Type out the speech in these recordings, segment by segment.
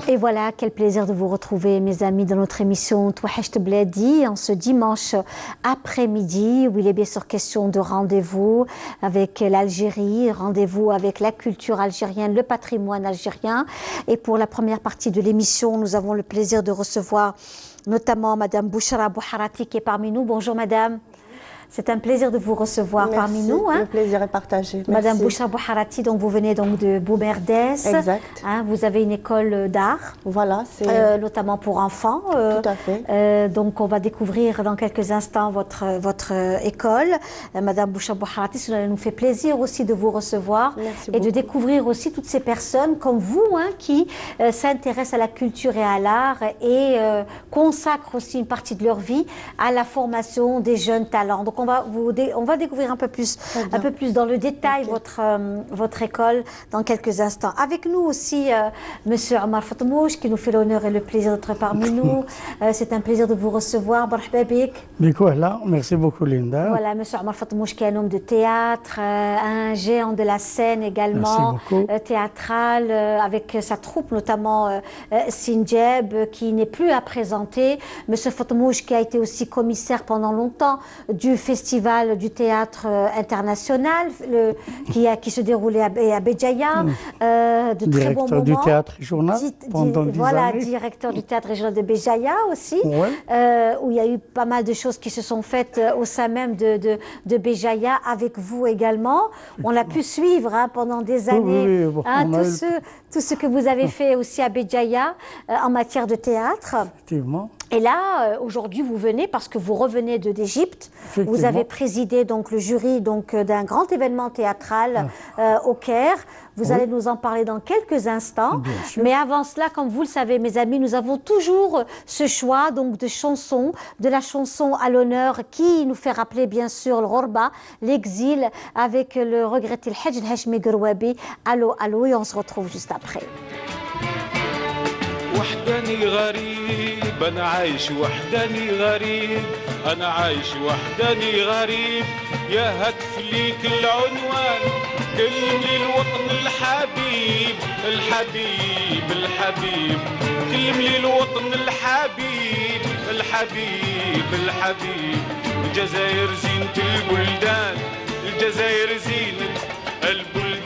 Et voilà, quel plaisir de vous retrouver, mes amis, dans notre émission Touahecht Bladi, en ce dimanche après-midi, où il est bien sûr question de rendez-vous avec l'Algérie, rendez-vous avec la culture algérienne, le patrimoine algérien. Et pour la première partie de l'émission, nous avons le plaisir de recevoir notamment Madame Bouchra Bouharati qui est parmi nous. Bonjour Madame. C'est un plaisir de vous recevoir parmi nous. Le plaisir est partagé. Merci. Madame Bouchra Bouharati, donc vous venez donc de Boumerdès. Exact. Vous avez une école d'art. Voilà, c'est notamment pour enfants. tout à fait. Donc on va découvrir dans quelques instants votre école. Madame Bouchra Bouharati, cela nous fait plaisir aussi de vous recevoir. Merci et beaucoup. de découvrir aussi toutes ces personnes comme vous qui s'intéressent à la culture et à l'art et consacrent aussi une partie de leur vie à la formation des jeunes talents. Donc on va découvrir un peu plus dans le détail votre école dans quelques instants. Avec nous aussi Monsieur Omar Fatmouche qui nous fait l'honneur et le plaisir d'être parmi nous. C'est un plaisir de vous recevoir. Marhaba bik. Merci beaucoup Linda. Voilà, Monsieur Omar Fatmouche qui est un homme de théâtre, un géant de la scène également, théâtral, avec sa troupe notamment Sinjeb qui n'est plus à présenter. Monsieur Fatmouche qui a été aussi commissaire pendant longtemps du festival du théâtre international qui se déroulait à Béjaïa, de très bons moments. Directeur du théâtre régional pendant 10 années. Directeur du théâtre régional de Béjaïa aussi, où il y a eu pas mal de choses qui se sont faites au sein même de Béjaïa avec vous également. On a pu suivre pendant des années tout ce que vous avez fait aussi à Béjaïa en matière de théâtre. Effectivement. Et là, aujourd'hui, vous venez parce que vous revenez d'Égypte. Vous avez présidé donc le jury d'un grand événement théâtral au Caire. Vous allez nous en parler dans quelques instants. Mais avant cela, comme vous le savez, mes amis, nous avons toujours ce choix donc de chansons, de la chanson à l'honneur qui nous fait rappeler bien sûr le Ghorba, l'exil, avec le regretté Hadj Hachmi Grouabi. Allô, allô, et on se retrouve juste après. وحداني غريب أنا عايش وحداني غريب أنا عايش وحداني غريب يا هتف ليك العنوان كلمني الوطن الحبيب الحبيب الحبيب كلمني الوطن الحبيب الحبيب الحبيب الجزائر زينة البلدان الجزائر زينة البلدان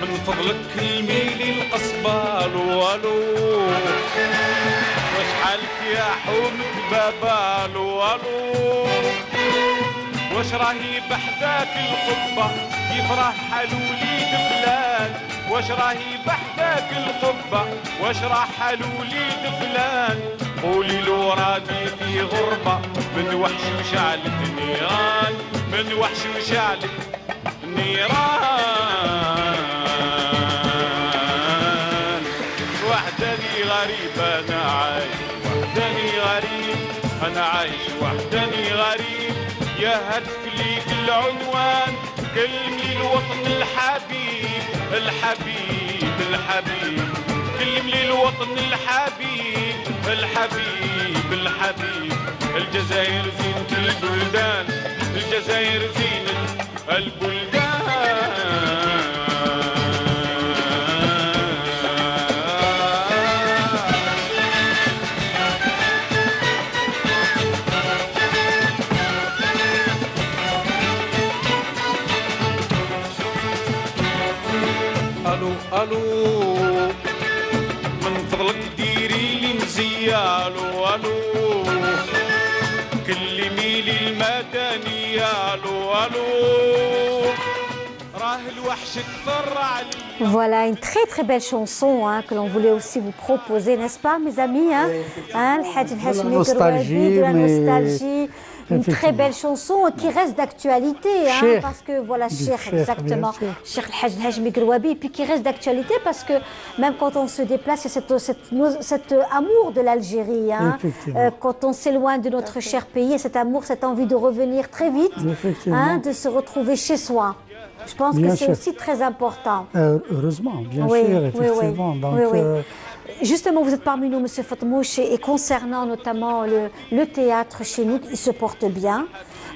من فضلك كلميلي القصبة الو الو واش حالك يا حومة بابا الو الو واش راهي بحذاك القبة يفرح حلوليد فلان واش راهي بحذاك القبة واش راح حلوليد فلان قولي له راني في غربة من وحش وشعلت نيران من وحش وشعلت نيران وحداني غريب أنا عايش وحداني غريب أنا عايش وحداني غريب يا هتف ليك العنوان كلمني الوطن الحبيب الحبيب الحبيب كلمني الوطن الحبيب الحبيب الحبيب الجزائر زينة البلدان الجزائر زينة البلدان الو الو من فضلك ديري لي مزية الو الو كلمي لي المدنية الو الو راه الوحش تفرع لي. Voilà une très très belle chanson que l'on voulait aussi vous proposer, n'est-ce pas mes amis, le Hadj Hachmi Grouabi, de la nostalgie. Une très belle chanson qui reste d'actualité, parce que voilà, Cheikh, exactement, Cheikh El Hachmi Grouabi, puis qui reste d'actualité parce que même quand on se déplace, il y a cet amour de l'Algérie, quand on s'éloigne de notre cher pays, cet amour, cette envie de revenir très vite, de se retrouver chez soi. Je pense que c'est aussi très important. Heureusement, bien sûr, effectivement. Donc, justement, vous êtes parmi nous, Monsieur Fatmouche, et concernant notamment le théâtre chez nous, il se porte bien.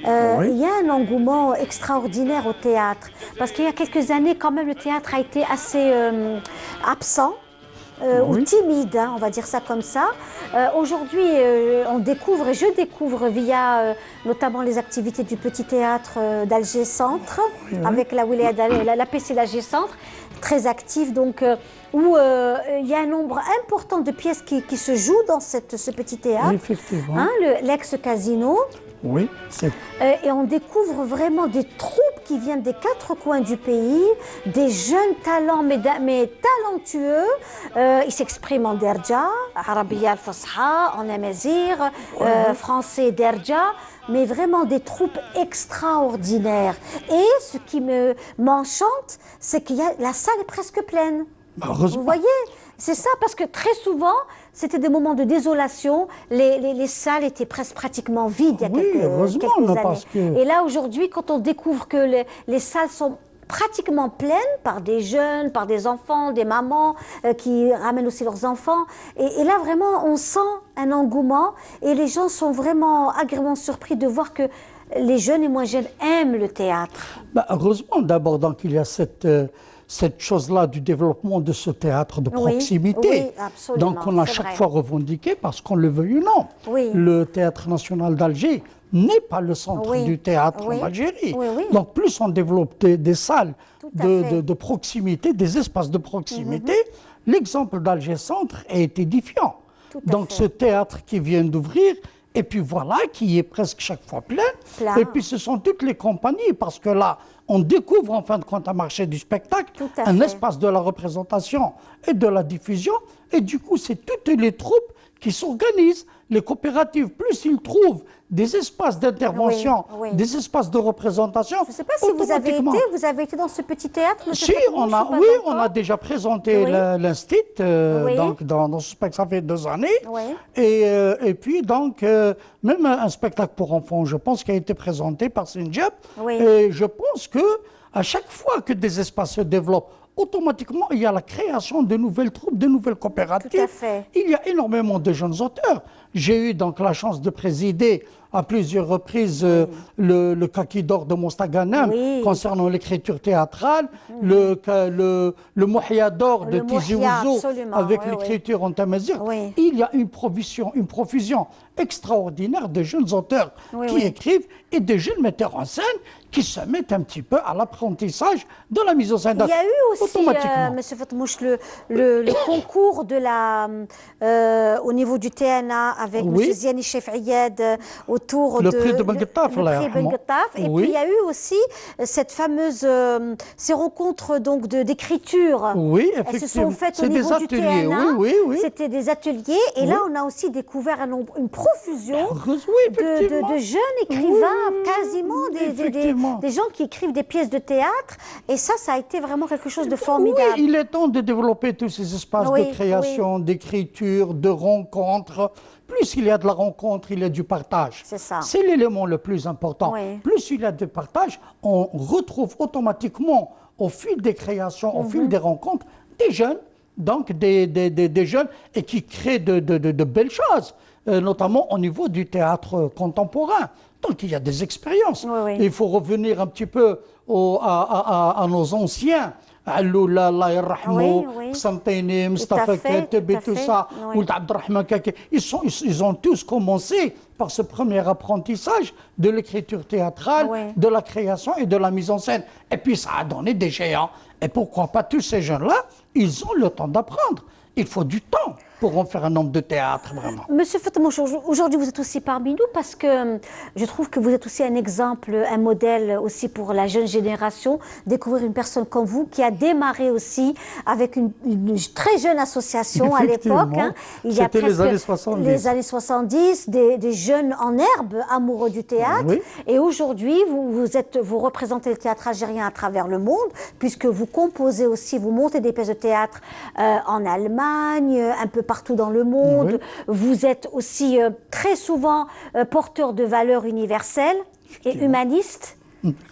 Il y a un engouement extraordinaire au théâtre, parce qu'il y a quelques années, quand même, le théâtre a été assez absent. Ou timide, hein, on va dire ça comme ça. Aujourd'hui, on découvre, et je découvre via notamment les activités du Petit Théâtre d'Alger Centre, avec la PC d'Alger Centre, très active, donc où il y a un nombre important de pièces qui se jouent dans ce petit théâtre. Effectivement. Hein, l'ex-casino. Oui. Et on découvre vraiment des troupes qui viennent des 4 coins du pays, des jeunes talents, mais talentueux. Ils s'expriment en derja, arabiya al-fasha, en amazigh, français derja, mais vraiment des troupes extraordinaires. Et ce qui m'enchante, c'est que la salle est presque pleine. Vous voyez? C'est ça, parce que très souvent, c'était des moments de désolation. Les salles étaient presque pratiquement vides il y a quelques années. Et là, aujourd'hui, quand on découvre que les salles sont pratiquement pleines par des jeunes, par des enfants, des mamans qui ramènent aussi leurs enfants. Et là, vraiment, on sent un engouement et les gens sont vraiment agréablement surpris de voir que les jeunes et moins jeunes aiment le théâtre. Heureusement, d'abord, donc, il y a cette chose-là du développement de ce théâtre de proximité. Oui, absolument. Donc on a chaque fois revendiqué, parce qu'on le veuille ou non. Le Théâtre national d'Alger n'est pas le centre du théâtre en Algérie. Donc plus on développe des salles de proximité, des espaces de proximité, l'exemple d'Alger Centre est édifiant. Donc ce théâtre qui vient d'ouvrir, et puis voilà, qui est presque chaque fois plein. Et puis ce sont toutes les compagnies, parce que là, on découvre en fin de compte un marché du spectacle, un espace de la représentation et de la diffusion. Et du coup, c'est toutes les troupes qui s'organisent, les coopératives, plus ils trouvent des espaces d'intervention, des espaces de représentation. Je ne sais pas si vous avez été dans ce petit théâtre. Si, on a déjà présenté l'Institut, donc dans ce spectacle, ça fait 2 années. Et puis donc, même un spectacle pour enfants, je pense, qui a été présenté par Sinjab. Et je pense qu'à chaque fois que des espaces se développent, automatiquement, il y a la création de nouvelles troupes, de nouvelles coopératives. Tout à fait. Il y a énormément de jeunes auteurs. J'ai eu donc la chance de présider à plusieurs reprises le Kaki d'or de Mostaganem concernant l'écriture théâtrale, le Mouhia d'or de Tizi Ouzou avec l'écriture en tamazight. Il y a une profusion extraordinaire de jeunes auteurs qui écrivent et de jeunes metteurs en scène qui se mettent un petit peu à l'apprentissage de la mise en scène. Il y a eu aussi, M. Fatmouche, le concours au niveau du TNA avec M. Ziani Chef'Iyad autour le prix de Ben Ghetaf. Et puis il y a eu aussi cette fameuse ces rencontres donc d'écriture. Oui, effectivement. Elles se sont faites au niveau du TNA. C'était des ateliers et là on a aussi découvert une profusion de jeunes écrivains, quasiment des gens qui écrivent des pièces de théâtre. Et ça a été vraiment quelque chose de formidable. Oui, il est temps de développer tous ces espaces de création, d'écriture, de rencontres. Plus il y a de la rencontre, il y a du partage. C'est ça. C'est l'élément le plus important. Plus il y a de partage, on retrouve automatiquement au fil des créations, au fil des rencontres, des jeunes, donc des jeunes et qui créent de belles choses, notamment au niveau du théâtre contemporain. Donc il y a des expériences. Il faut revenir un petit peu à nos anciens. Alloula, Allah yarhamou, Samtaini, Mustafa Kateb, tout ça, Ould Abdrahman Kake. Ils ont tous commencé par ce premier apprentissage de l'écriture théâtrale, de la création et de la mise en scène. Et puis ça a donné des géants. Et pourquoi pas tous ces jeunes-là, ils ont le temps d'apprendre. Il faut du temps pour en faire un nombre de théâtre, vraiment. Monsieur Fatmouche, aujourd'hui vous êtes aussi parmi nous parce que je trouve que vous êtes aussi un exemple, un modèle aussi pour la jeune génération. Découvrir une personne comme vous qui a démarré aussi avec une très jeune association à l'époque. Il y a presque les années 70. Les années 70, des jeunes en herbe amoureux du théâtre. Et aujourd'hui, vous représentez le théâtre algérien à travers le monde puisque vous composez aussi, vous montez des pièces de théâtre en Allemagne, un peu partout dans le monde. Vous êtes aussi très souvent porteur de valeurs universelles et humanistes.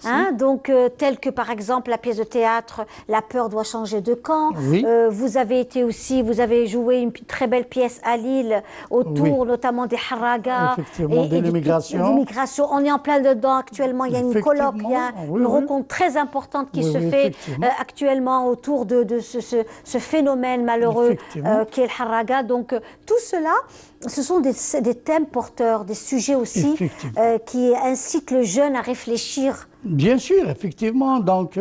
Hein, donc, telles que par exemple la pièce de théâtre La peur doit changer de camp. Oui. Vous avez joué une très belle pièce à Lille autour notamment des Harraga. Effectivement, de l'immigration. On est en plein dedans actuellement. Il y a une colloque, il y a une rencontre très importante qui se fait actuellement autour de ce phénomène malheureux qui est le Harraga. Donc, tout cela, ce sont des thèmes porteurs, des sujets aussi qui incitent le jeune à réfléchir. Bien sûr, effectivement. Donc,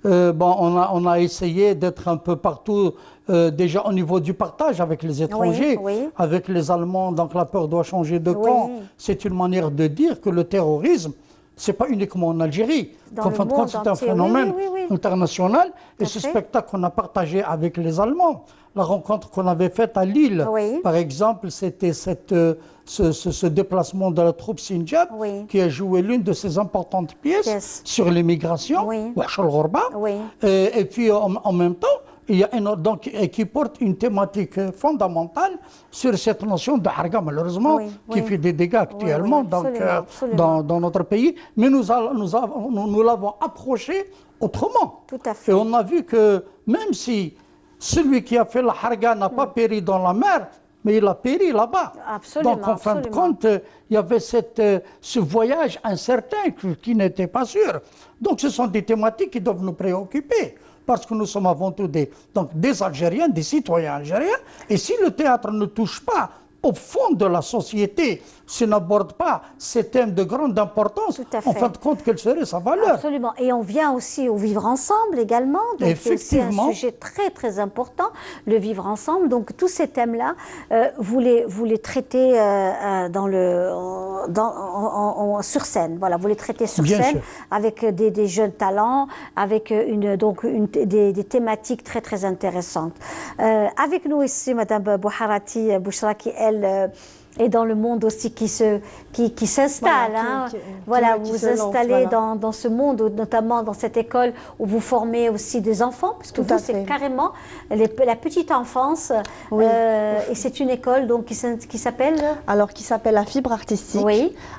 on a essayé d'être un peu partout, déjà au niveau du partage avec les étrangers, avec les Allemands. Donc, la peur doit changer de camp. C'est une manière de dire que le terrorisme, ce n'est pas uniquement en Algérie. En fin de compte, c'est un phénomène international. Et ce spectacle qu'on a partagé avec les Allemands, la rencontre qu'on avait faite à Lille, par exemple, c'était ce déplacement de la troupe Sinjab qui a joué l'une de ses importantes pièces sur l'immigration, et puis en même temps, il y a qui porte une thématique fondamentale sur cette notion de harga, malheureusement, qui fait des dégâts actuellement dans notre pays. Mais nous l'avons approché autrement. Tout à fait. Et on a vu que même si celui qui a fait la harga n'a pas péri dans la mer, mais il a péri là-bas. Donc, en fin de compte, il y avait ce voyage incertain qui n'était pas sûr. Donc, ce sont des thématiques qui doivent nous préoccuper. Parce que nous sommes avant tout des Algériens, des citoyens algériens. Et si le théâtre ne touche pas au fond de la société, s'il n'aborde pas ces thèmes de grande importance, en fin de compte, quelle serait sa valeur? Absolument. Et on vient aussi au vivre ensemble également. Donc c'est aussi un sujet très très important, le vivre ensemble. Donc tous ces thèmes-là, vous les traitez sur scène. Voilà, vous les traitez sur scène avec des jeunes talents, avec des thématiques très très intéressantes. Avec nous ici, Madame Bouharati Bouchra, qui elle et dans le monde aussi qui s'installe. Voilà, vous vous installez dans ce monde, notamment dans cette école où vous formez aussi des enfants, parce que vous, c'est carrément la petite enfance. Et c'est une école donc, qui s'appelle qui s'appelle la Fibre Artistique.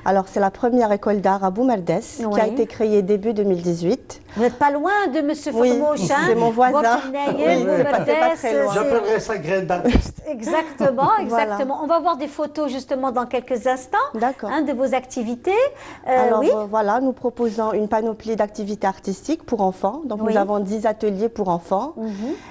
Alors, c'est la première école d'art à Boumerdès, qui a été créée début 2018. Vous n'êtes pas loin de M. Fatmouch, c'est mon voisin. C'est pas très loin. J'appellerais ça graine d'artiste. Exactement, exactement. On va voir des photos justement dans quelques instants de vos activités. Alors voilà, nous proposons une panoplie d'activités artistiques pour enfants. Donc nous avons 10 ateliers pour enfants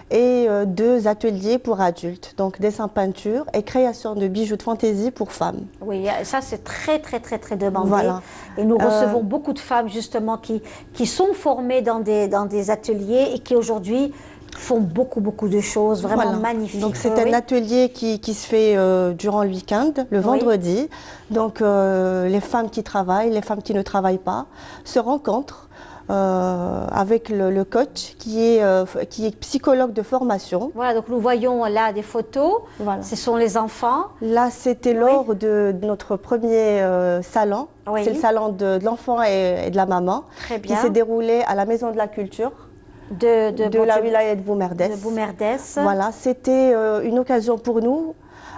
et 2 ateliers pour adultes. Donc dessin, peinture et création de bijoux de fantaisie pour femmes. Oui, ça c'est très très très très demandé. Et nous recevons beaucoup de femmes justement qui sont formées dans des ateliers et qui aujourd'hui font beaucoup de choses vraiment magnifiques. Donc c'est un atelier qui se fait durant le week-end, le vendredi. Donc les femmes qui travaillent, les femmes qui ne travaillent pas se rencontrent avec le coach qui est psychologue de formation. Voilà, donc nous voyons là des photos. Ce sont les enfants. Là, c'était lors de notre premier salon. C'est le salon de l'enfant et de la maman qui s'est déroulé à la Maison de la Culture. De la wilaya de Boumerdès. Voilà, c'était une occasion pour nous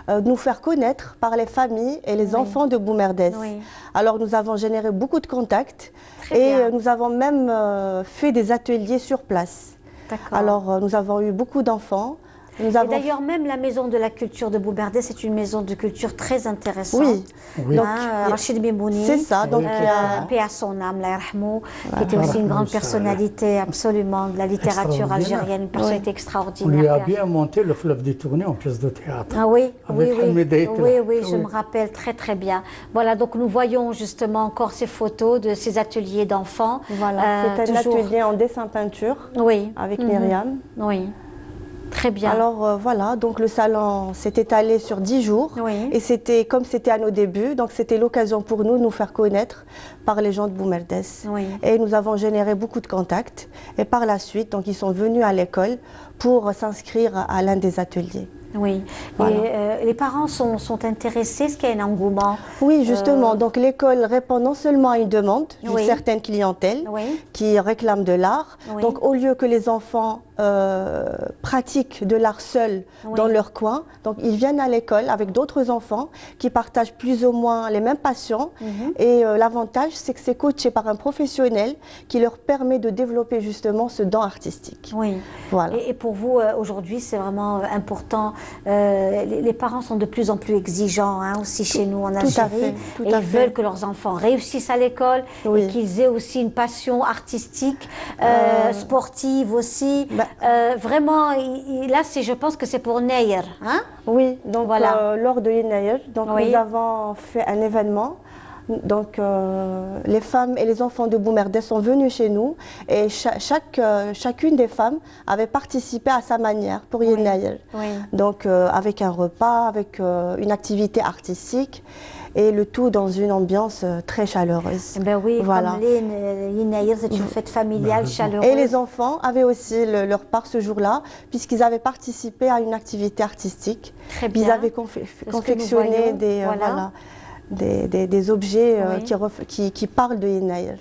de nous faire connaître par les familles et les enfants de Boumerdès. Alors nous avons généré beaucoup de contacts nous avons même fait des ateliers sur place. Alors nous avons eu beaucoup d'enfants. Et d'ailleurs, même la Maison de la Culture de Boumerdès, c'est une maison de culture très intéressante. Donc, Rachid Bimbouni, c'est ça. Donc, paix à son âme, la Yarhamou, qui était aussi une grande personnalité absolument de la littérature algérienne, une personnalité extraordinaire. On lui a bien monté le fleuve des tournées en pièce de théâtre. Oui, je me rappelle très bien. Voilà, donc nous voyons justement encore ces photos de ces ateliers d'enfants. Voilà, c'est un atelier en dessin-peinture avec Myriam. Très bien. Alors voilà, donc le salon s'est étalé sur 10 jours et c'était comme c'était à nos débuts, donc c'était l'occasion pour nous de nous faire connaître par les gens de Boumerdès. Et nous avons généré beaucoup de contacts et par la suite, donc ils sont venus à l'école pour s'inscrire à l'un des ateliers. Et les parents sont intéressés, est-ce qu'il y a un engouement? Oui, justement. Donc l'école répond non seulement à une demande d'une certaine clientèle qui réclame de l'art. Donc au lieu que les enfants pratiquent de l'art seuls dans leur coin. Donc ils viennent à l'école avec d'autres enfants qui partagent plus ou moins les mêmes passions. Et l'avantage, c'est que c'est coaché par un professionnel qui leur permet de développer justement ce don artistique. Oui. Voilà. Et pour vous, aujourd'hui, c'est vraiment important. Les parents sont de plus en plus exigeants aussi chez nous en Algérie. Et ils veulent que leurs enfants réussissent à l'école et qu'ils aient aussi une passion artistique, sportive aussi. Vraiment, là, je pense que c'est pour Nayer. Hein? Oui, donc lors de l'Inayer, nous avons fait un événement. Donc les femmes et les enfants de Boumerdès sont venus chez nous et chacune des femmes avait participé à sa manière pour Yenayer. Donc avec un repas, avec une activité artistique. Et le tout dans une ambiance très chaleureuse. Ben oui, voilà. Comme l'Inaïr, c'est une fête familiale chaleureuse. Et les enfants avaient aussi leur part ce jour-là, puisqu'ils avaient participé à une activité artistique. Très bien. Ils avaient confectionné des objets qui parlent de l'Inaïr.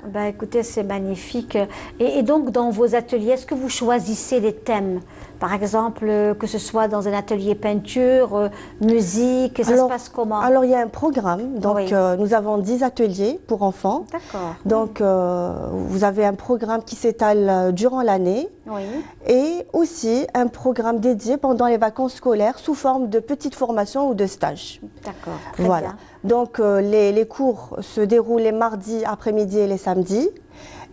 Ben écoutez, c'est magnifique. Et donc, dans vos ateliers, est-ce que vous choisissez des thèmes? Par exemple, que ce soit dans un atelier peinture, musique, ça se passe comment? Alors, il y a un programme. Donc, nous avons 10 ateliers pour enfants. D'accord. Donc, vous avez un programme qui s'étale durant l'année. Et aussi un programme dédié pendant les vacances scolaires sous forme de petites formations ou de stages. D'accord. Voilà. Bien. Donc, les cours se déroulent les mardis après-midi et les samedis.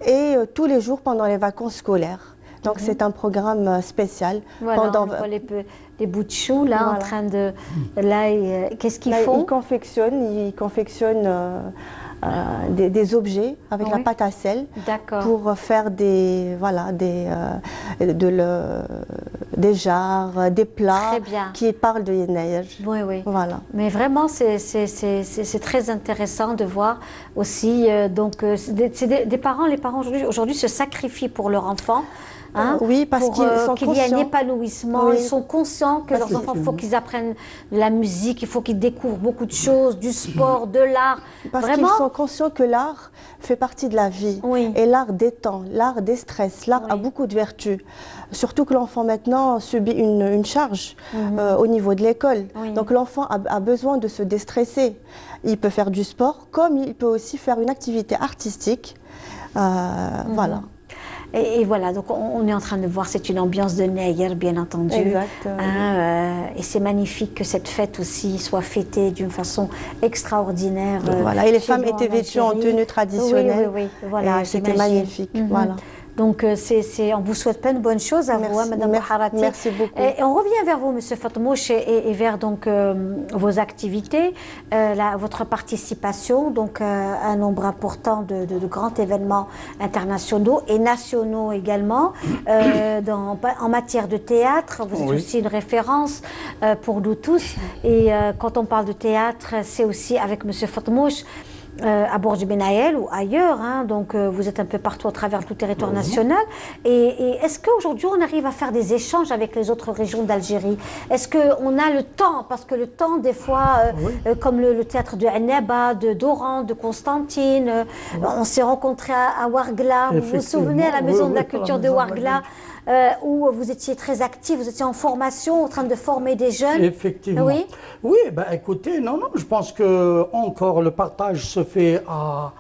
Et tous les jours pendant les vacances scolaires. Donc c'est un programme spécial. Voilà, on voit les bouts de choux là en train de... Là, qu'est-ce qu'ils font? Ils confectionnent des objets avec la pâte à sel pour faire des jarres, des plats qui parlent de Yenaïr. Oui, oui. Voilà. Mais vraiment, c'est très intéressant de voir aussi. Donc, des parents, les parents aujourd'hui se sacrifient pour leur enfant. Hein, oui, parce qu'ils sont qu'il y ait un épanouissement, ils sont conscients que leurs enfants, il faut qu'ils apprennent de la musique, il faut qu'ils découvrent beaucoup de choses, du sport, de l'art. Parce qu'ils sont conscients que l'art fait partie de la vie. Et l'art détend, l'art déstresse, l'art a beaucoup de vertus. Surtout que l'enfant maintenant subit une charge au niveau de l'école. Donc l'enfant a besoin de se déstresser. Il peut faire du sport, comme il peut aussi faire une activité artistique. Voilà. Et voilà, donc on est en train de voir, c'est une ambiance de Nayer, bien entendu. Exactement. Et c'est magnifique que cette fête aussi soit fêtée d'une façon extraordinaire. Voilà, et les femmes étaient vêtues en tenue traditionnelle. Oui, voilà, c'était magnifique. Voilà. Donc, on vous souhaite plein de bonnes choses à vous, Madame Bouharati. Merci beaucoup. Et on revient vers vous, Monsieur Fatmouche, et vers donc, vos activités, votre participation, donc un nombre important de grands événements internationaux et nationaux également. En matière de théâtre, vous êtes aussi une référence pour nous tous. Et quand on parle de théâtre, c'est aussi avec Monsieur Fatmouche. À Bourj Benaïl ou ailleurs, donc vous êtes un peu partout à travers tout le territoire national. Et est-ce qu'aujourd'hui on arrive à faire des échanges avec les autres régions d'Algérie? Est-ce qu'on a le temps? Parce que le temps, des fois, comme le théâtre de Annaba, d'Oran, de Constantine, on s'est rencontrés à Ouargla. Vous vous souvenez, à la Maison de la Culture de Ouargla, où vous étiez très actif, vous étiez en formation, en train de former des jeunes. Effectivement. Oui, ben, écoutez, non, je pense que encore le partage se fait à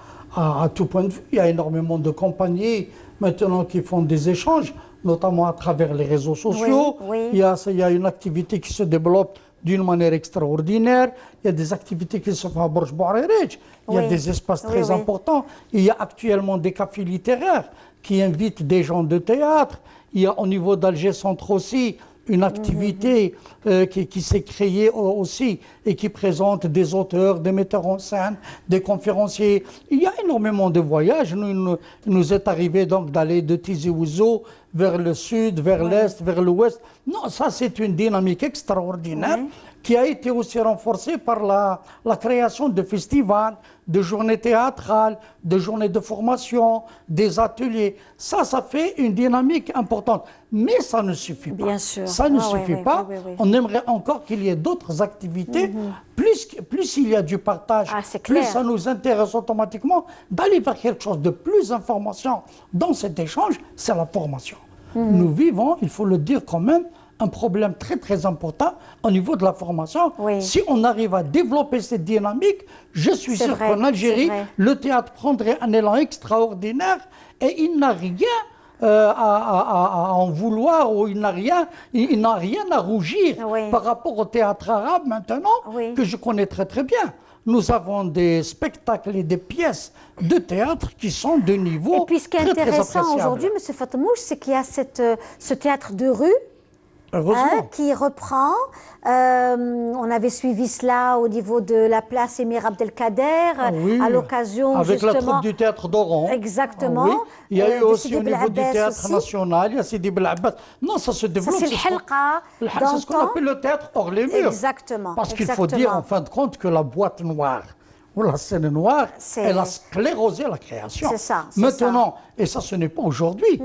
tout point de vue. Il y a énormément de compagnies maintenant qui font des échanges, notamment à travers les réseaux sociaux. Il y a une activité qui se développe d'une manière extraordinaire. Il y a des activités qui se font à Bourj Bouharerij. Il y a des espaces très importants. Il y a actuellement des cafés littéraires qui invitent des gens de théâtre. Il y a au niveau d'Alger Centre aussi une activité qui s'est créée aussi et qui présente des auteurs, des metteurs en scène, des conférenciers. Il y a énormément de voyages. Il nous est arrivé donc d'aller de Tizi Ouzou vers le sud, vers l'est, vers l'ouest. Non, ça c'est une dynamique extraordinaire qui a été aussi renforcée par la création de festivals, de journées théâtrales, de journées de formation, des ateliers. Ça fait une dynamique importante. Mais ça ne suffit pas. Bien sûr. Ça ne suffit pas. On aimerait encore qu'il y ait d'autres activités. Plus il y a du partage, plus ça nous intéresse automatiquement d'aller vers quelque chose de plus information dans cet échange, c'est la formation. nous vivons, il faut le dire quand même, un problème très très important au niveau de la formation. Si on arrive à développer cette dynamique, je suis sûr qu'en Algérie, le théâtre prendrait un élan extraordinaire et il n'a rien à en vouloir ou il n'a rien à rougir par rapport au théâtre arabe maintenant, que je connais très très bien. Nous avons des spectacles et des pièces de théâtre qui sont de niveau. Et puis ce qui est intéressant aujourd'hui, M. Fatmouche, c'est qu'il y a ce théâtre de rue qui reprend. On avait suivi cela au niveau de la place Émir Abdelkader, à l'occasion avec la troupe du théâtre d'Oran. Exactement. Il y a eu aussi au niveau du théâtre national, il y a Sidi Bel Abbas. Non, ça se développe. C'est ce qu'on appelle le théâtre hors les murs. Exactement. Parce qu'il faut dire en fin de compte que la boîte noire ou la scène noire, elle a sclérosé la création. C'est ça. Maintenant, et ça ce n'est pas aujourd'hui,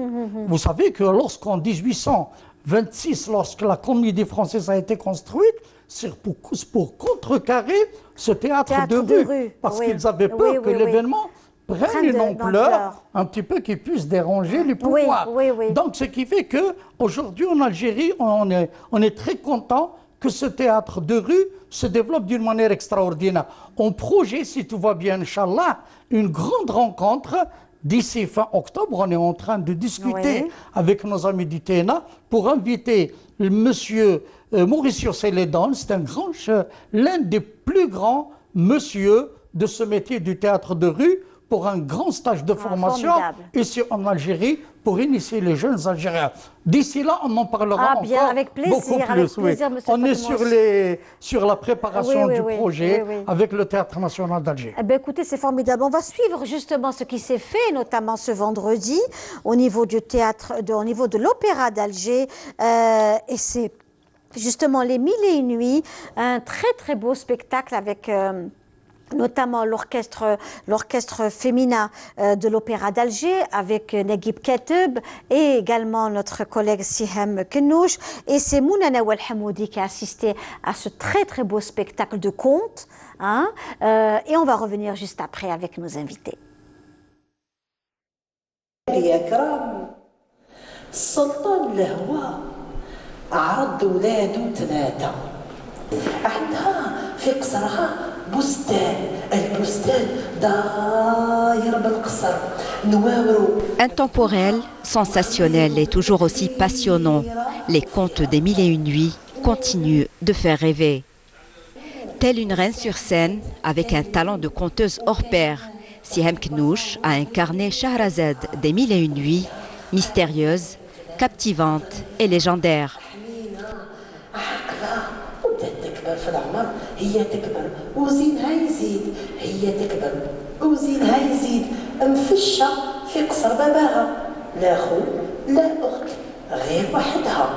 vous savez que lorsqu'en 1826, lorsque la Comédie Française a été construite, c'est pour contrecarrer ce théâtre de rue. Parce qu'ils avaient peur que l'événement prenne une ampleur un petit peu qui puisse déranger les pouvoirs. Donc ce qui fait qu'aujourd'hui en Algérie, on est très content que ce théâtre de rue se développe d'une manière extraordinaire. On projette, si tout va bien, Inch'Allah, une grande rencontre. D'ici fin octobre, on est en train de discuter avec nos amis du TENA pour inviter monsieur Mauricio Celedon. C'est l'un des plus grands monsieur de ce métier du théâtre de rue pour un grand stage de formation ici en Algérie pour initier les jeunes Algériens. D'ici là, on en parlera encore avec plaisir, beaucoup plus. Avec plaisir, on est sur la préparation du projet avec le Théâtre National d'Alger. Eh bien, écoutez, c'est formidable. On va suivre justement ce qui s'est fait, notamment ce vendredi, au niveau du théâtre, au niveau de l'Opéra d'Alger. Et c'est justement les 1001 nuits, un très très beau spectacle avec... notamment l'orchestre féminin de l'Opéra d'Alger avec Naguib Kateb et également notre collègue Siham Kenouch. Et c'est Mouna Nawal Hamoudi qui a assisté à ce très très beau spectacle de contes. Et on va revenir juste après avec nos invités. السلطان الهواء عرض ولاده ثلاثة عندها في قصرها بستان البستان داير بالقصر نواورو. Intemporel, sensationnel et toujours aussi passionnant, les contes des 1001 nuits continuent de faire rêver. Telle une reine sur scène, avec un talent de conteuse hors pair, Siham Kenouch a incarné Shahrazad des 1001 nuits, mystérieuse, captivante et légendaire. في العمر هي تكبر وزينها يزيد هي تكبر وزينها يزيد مفشة في قصر باباها لا خو لا أخت غير وحدها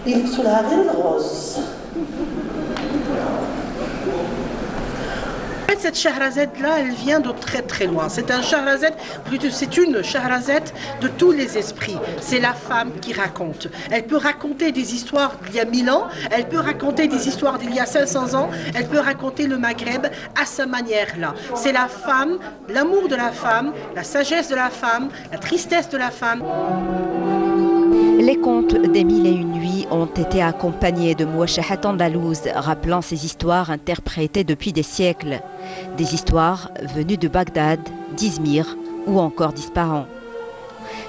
يلبسوا لها غير الغوز. Cette Shahrazad-là, elle vient de très très loin. C'est un Shahrazad, c'est une Shahrazad de tous les esprits. C'est la femme qui raconte. Elle peut raconter des histoires d'il y a 1000 ans, elle peut raconter des histoires d'il y a 500 ans, elle peut raconter le Maghreb à sa manière-là. C'est la femme, l'amour de la femme, la sagesse de la femme, la tristesse de la femme. Les contes des 1001 nuits ont été accompagnés de mouachahat andalouse, rappelant ces histoires interprétées depuis des siècles. Des histoires venues de Bagdad, d'Izmir ou encore d'Ispahan.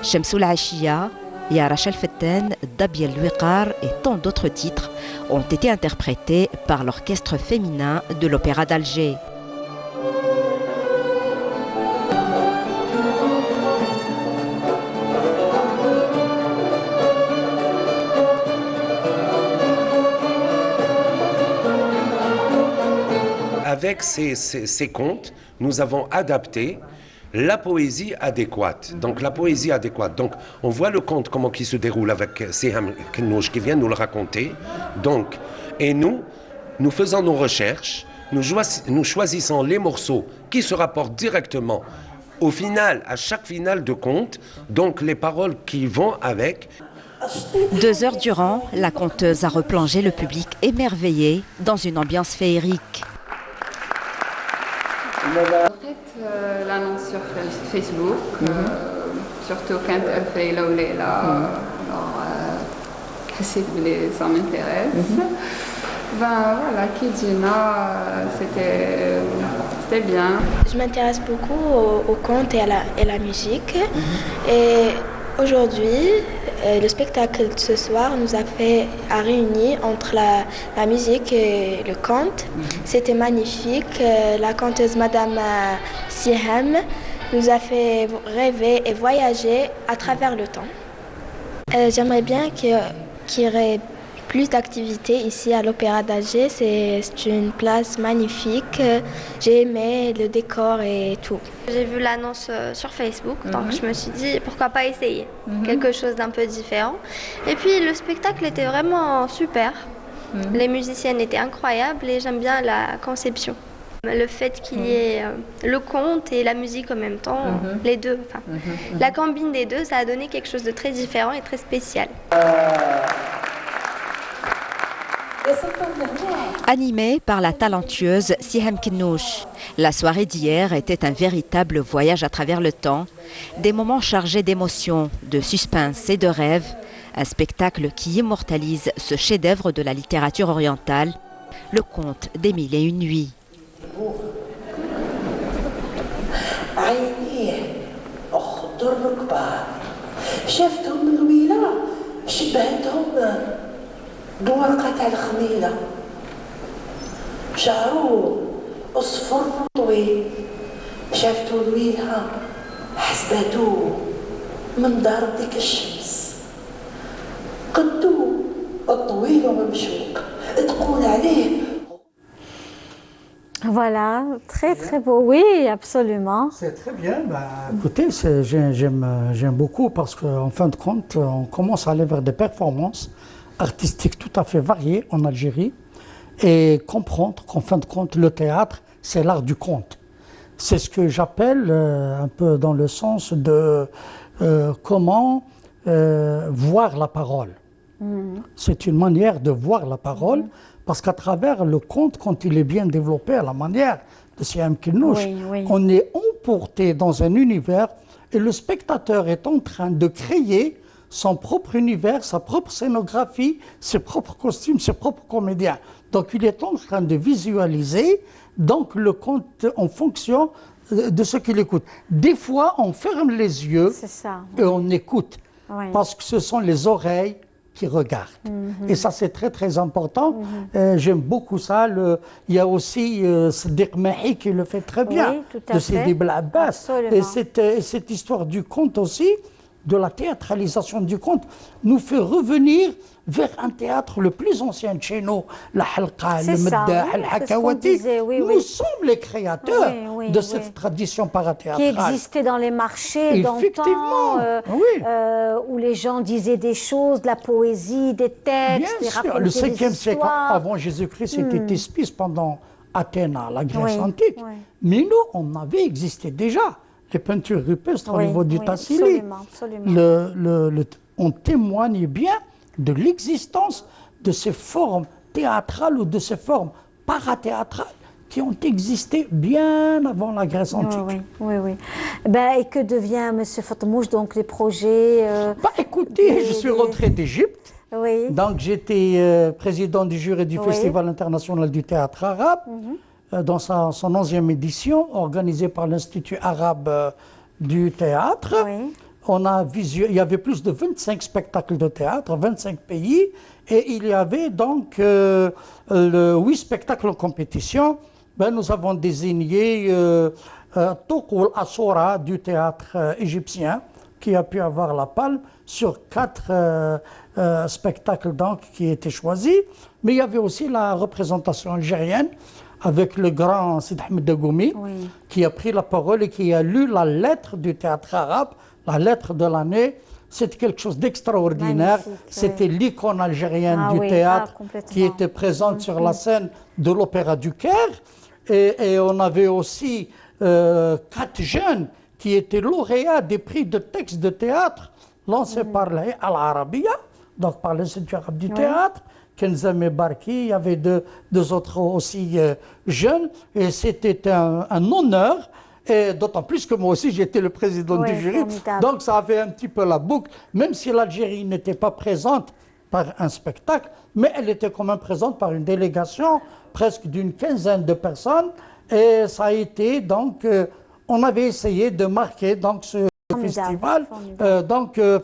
Shamsoul Achia, Ya Rachel Fetten, Dabiel Luiqar et tant d'autres titres ont été interprétés par l'orchestre féminin de l'Opéra d'Alger. Avec ces contes, nous avons adapté la poésie adéquate. Donc la poésie adéquate. Donc on voit le conte comment il se déroule avec Siham Kenouch qui vient nous le raconter. Donc, et nous faisons nos recherches, nous choisissons les morceaux qui se rapportent directement au final, à chaque finale de conte, donc les paroles qui vont avec. 2 heures durant, la conteuse a replongé le public émerveillé dans une ambiance féerique. l'annonce sur Facebook, surtout quand elle fait Laoulela, ça m'intéresse. Ben voilà, Kidina, c'était bien. Je m'intéresse beaucoup au conte et à la musique. Et aujourd'hui, le spectacle de ce soir nous a réuni entre la musique et le conte. C'était magnifique. La conteuse Madame Siham nous a fait rêver et voyager à travers le temps. J'aimerais bien qu'il y aurait plus d'activités ici à l'Opéra d'Alger. C'est une place magnifique. J'ai aimé le décor et tout. J'ai vu l'annonce sur Facebook, donc je me suis dit pourquoi pas essayer quelque chose d'un peu différent. Et puis le spectacle était vraiment super. Les musiciennes étaient incroyables et j'aime bien la conception. Le fait qu'il y ait le conte et la musique en même temps, les deux. La combine des deux, ça a donné quelque chose de très différent et très spécial. Animée par la talentueuse Siham Kinnouch, la soirée d'hier était un véritable voyage à travers le temps, des moments chargés d'émotions, de suspense et de rêves, un spectacle qui immortalise ce chef-d'œuvre de la littérature orientale, le conte des Mille et une nuits. بورقة الخميلة شعره أصفر طويل شافتو لويلها حسباتو من دار ديك الشمس قدو الطويل وممشوق تقول عليه. Voilà, très très beau, oui, absolument. C'est très bien. Écoutez, j'aime beaucoup parce qu'en fin de compte, on commence à aller vers des performances artistiques tout à fait variées en Algérie et comprendre qu'en fin de compte, le théâtre, c'est l'art du conte. C'est ce que j'appelle un peu dans le sens de comment voir la parole. C'est une manière de voir la parole parce qu'à travers le conte, quand il est bien développé à la manière de Siham Kinnouch, on est emporté dans un univers et le spectateur est en train de créer son propre univers, sa propre scénographie, ses propres costumes, ses propres comédiens. Donc il est en train de visualiser donc, le conte en fonction de ce qu'il écoute. Des fois, on ferme les yeux et on écoute parce que ce sont les oreilles qui regardent. Et ça, c'est très, très important. J'aime beaucoup ça. Il y a aussi Sadiq Mahi qui le fait très bien, de Sidi Bel Abbas. Et cette histoire du conte aussi, de la théâtralisation du conte, nous fait revenir vers un théâtre le plus ancien de chez nous, la Halqa, le Meddah, le Hakawati. Nous sommes les créateurs de cette tradition parathéâtrale. Qui existait dans les marchés d'antan, où les gens disaient des choses, de la poésie, des textes, des racontaient des histoires. Le 5e siècle avant Jésus-Christ, c'était Thespis pendant Athéna, la Grèce antique. Mais nous, on avait existé déjà. Les peintures rupestres au niveau du Tassili, on témoigne bien de l'existence de ces formes théâtrales ou de ces formes parathéâtrales qui ont existé bien avant la Grèce antique. Et que devient M. Fatmouche, donc les projets écoutez, je suis rentré d'Égypte. Donc j'étais président du jury du Festival international du théâtre arabe. Dans son 11e édition, organisée par l'Institut arabe du théâtre. Il y avait plus de 25 spectacles de théâtre, 25 pays, et il y avait donc 8 spectacles en compétition. Nous avons désigné Toukoul Assoura du théâtre égyptien, qui a pu avoir la palme sur 4 spectacles donc, qui étaient choisis. Mais il y avait aussi la représentation algérienne, avec le grand Sid Ahmed Dagoumi, qui a pris la parole et qui a lu la lettre du théâtre arabe, la lettre de l'année. C'était quelque chose d'extraordinaire. C'était l'icône algérienne du théâtre qui était présente sur la scène de l'Opéra du Caire. Et on avait aussi 4 jeunes qui étaient lauréats des prix de texte de théâtre lancés par l'Arabia, donc par l'Institut arabe du théâtre. Kenzame Barki, il y avait deux autres aussi jeunes, et c'était un honneur, et d'autant plus que moi aussi j'étais le président du jury, donc ça avait un petit peu la boucle, même si l'Algérie n'était pas présente par un spectacle, mais elle était quand même présente par une délégation presque d'une quinzaine de personnes. Et ça a été donc, on avait essayé de marquer donc ce festival,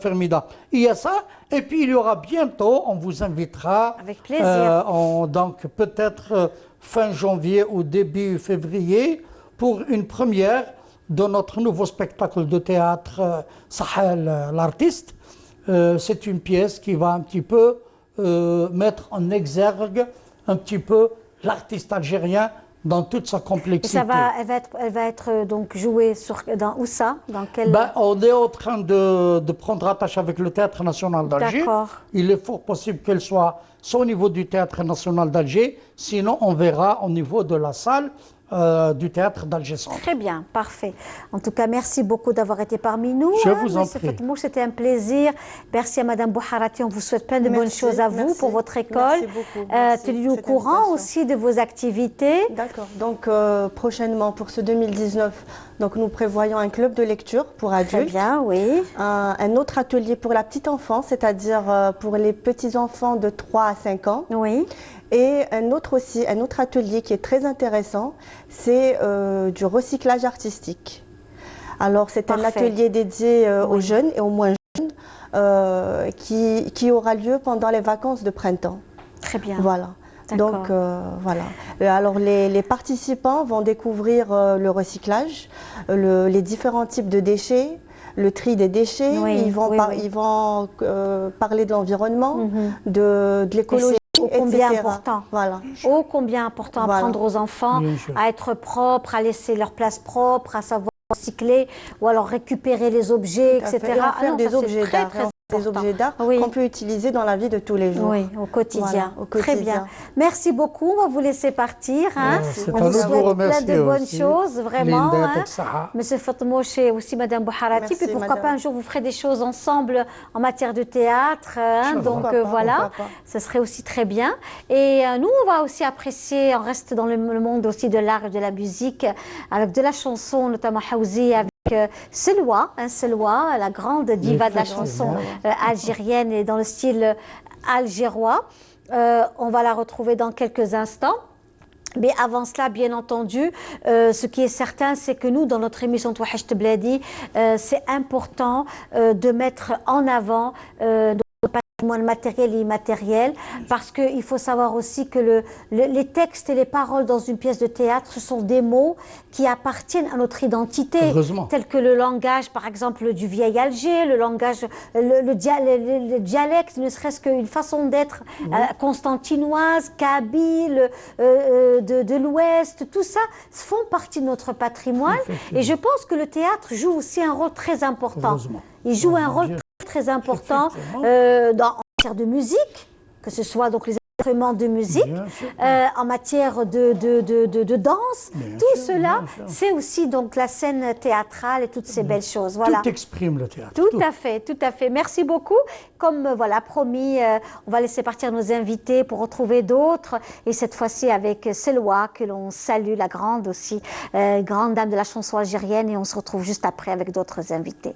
formidable. Il y a ça, et puis il y aura bientôt, on vous invitera, avec plaisir, donc peut-être fin janvier ou début février, pour une première de notre nouveau spectacle de théâtre Sahel, l'artiste. C'est une pièce qui va un petit peu mettre en exergue un petit peu l'artiste algérien dans toute sa complexité. Et elle va être donc jouée où ça? Dans quel... On est en train de prendre attache avec le Théâtre National d'Alger. Il est fort possible qu'elle soit au niveau du Théâtre National d'Alger, sinon on verra au niveau de la salle du Théâtre d'Alger Centre. Très bien, parfait. En tout cas, merci beaucoup d'avoir été parmi nous. Je vous en prie. C'était un plaisir. Merci à Madame Bouharati. On vous souhaite plein de bonnes choses à vous pour votre école. Merci beaucoup. Tenez-nous au courant aussi de vos activités. D'accord. Donc, prochainement, pour ce 2019, donc, nous prévoyons un club de lecture pour adultes. Très bien, oui. Un autre atelier pour la petite enfance, c'est-à-dire pour les petits-enfants de 3 à 5 ans. Oui. Et un autre atelier qui est très intéressant, c'est du recyclage artistique. Alors, c'est un atelier dédié aux jeunes et aux moins jeunes qui aura lieu pendant les vacances de printemps. Très bien. Voilà. Donc, voilà. Alors, les participants vont découvrir le recyclage, les différents types de déchets, le tri des déchets. Ils vont parler de l'environnement, de l'écologie. Ô combien important, voilà. Ô combien important apprendre aux enfants à être propres, à laisser leur place propre, à savoir recycler ou alors récupérer les objets, etc. Et en faire des objets d'art qu'on peut utiliser dans la vie de tous les jours. Oui, au quotidien. Voilà, Très bien. Merci beaucoup. On va vous laisser partir. On vous souhaite plein de bonnes choses, vraiment. Monsieur Fatmouche et aussi Madame Bouharati. Puis pourquoi pas un jour vous ferez des choses ensemble en matière de théâtre. Donc voilà, ce serait aussi très bien. Et nous, on va aussi apprécier, on reste dans le monde aussi de l'art et de la musique, avec de la chanson, notamment Haouzi, avec Selwa, Selwa, la grande diva de la chanson algérienne et dans le style algérois. On va la retrouver dans quelques instants. Mais avant cela, bien entendu, ce qui est certain, c'est que nous, dans notre émission Touhacht Bladi, c'est important de mettre en avant patrimoine matériel et immatériel, parce qu'il faut savoir aussi que les textes et les paroles dans une pièce de théâtre, ce sont des mots qui appartiennent à notre identité, tels que le langage, par exemple, du vieil Alger, le langage, le dialecte, ne serait-ce qu'une façon d'être constantinoise, kabyle, de l'Ouest, tout ça font partie de notre patrimoine. Et je pense que le théâtre joue aussi un rôle très important. Il joue un rôle très important en matière de musique, que ce soit donc les instruments de musique, en matière de danse, tout cela, c'est aussi donc la scène théâtrale et toutes ces belles choses. Voilà. Tout exprime le théâtre. Tout à fait, tout à fait. Merci beaucoup. Comme voilà, promis, on va laisser partir nos invités pour retrouver d'autres, et cette fois-ci avec Selwa, que l'on salue, la grande aussi, grande dame de la chanson algérienne, et on se retrouve juste après avec d'autres invités.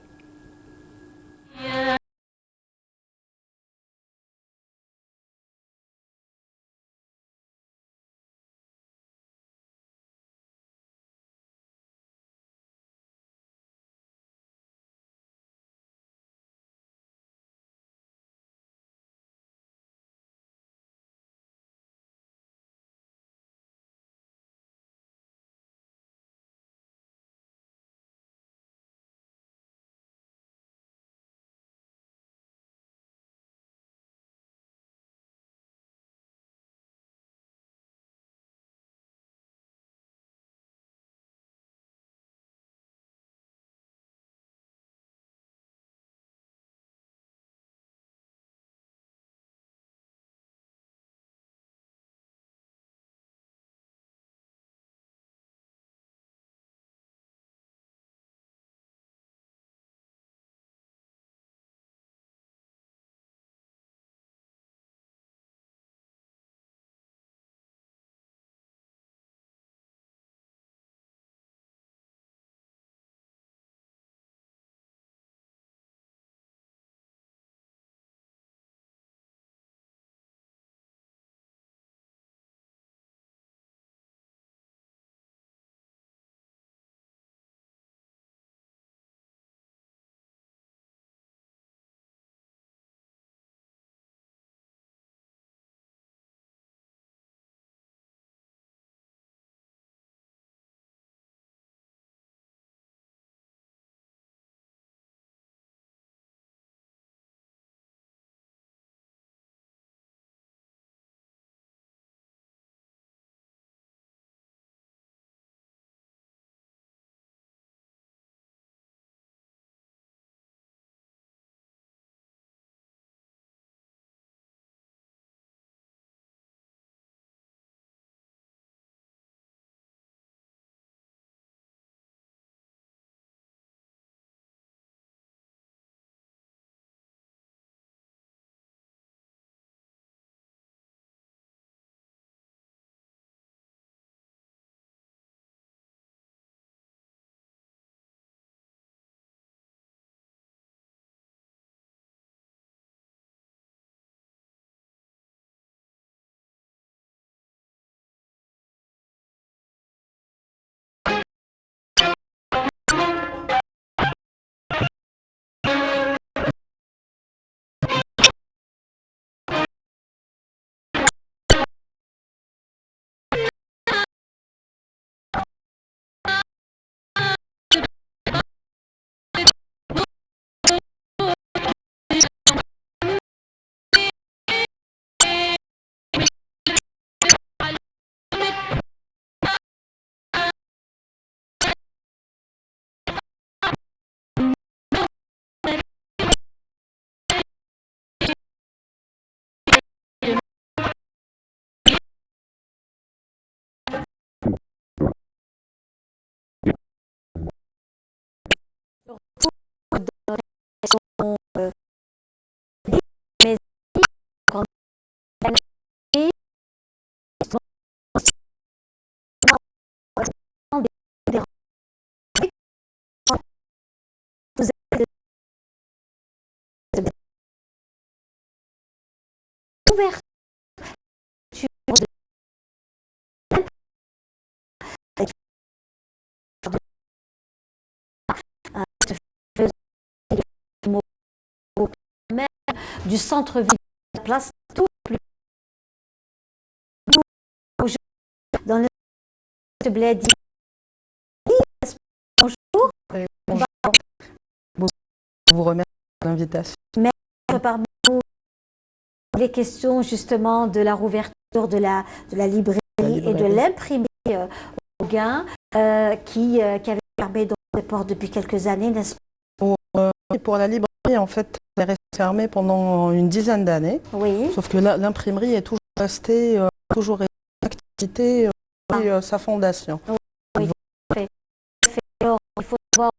l'ouverture du centre-ville de la place tout plus dans le bled. Bonjour. Bonjour. Je vous remercie de l'invitation. Mettre parmi vous les questions justement de la rouverture de la librairie et de l'imprimerie au Gain qui avait fermé ses portes depuis quelques années, n'est-ce pas? Pour la librairie, en fait, elle est restée fermée pendant une dizaine d'années. Oui. Sauf que l'imprimerie est toujours restée en activité depuis sa fondation. Oui. Alors, il faut savoir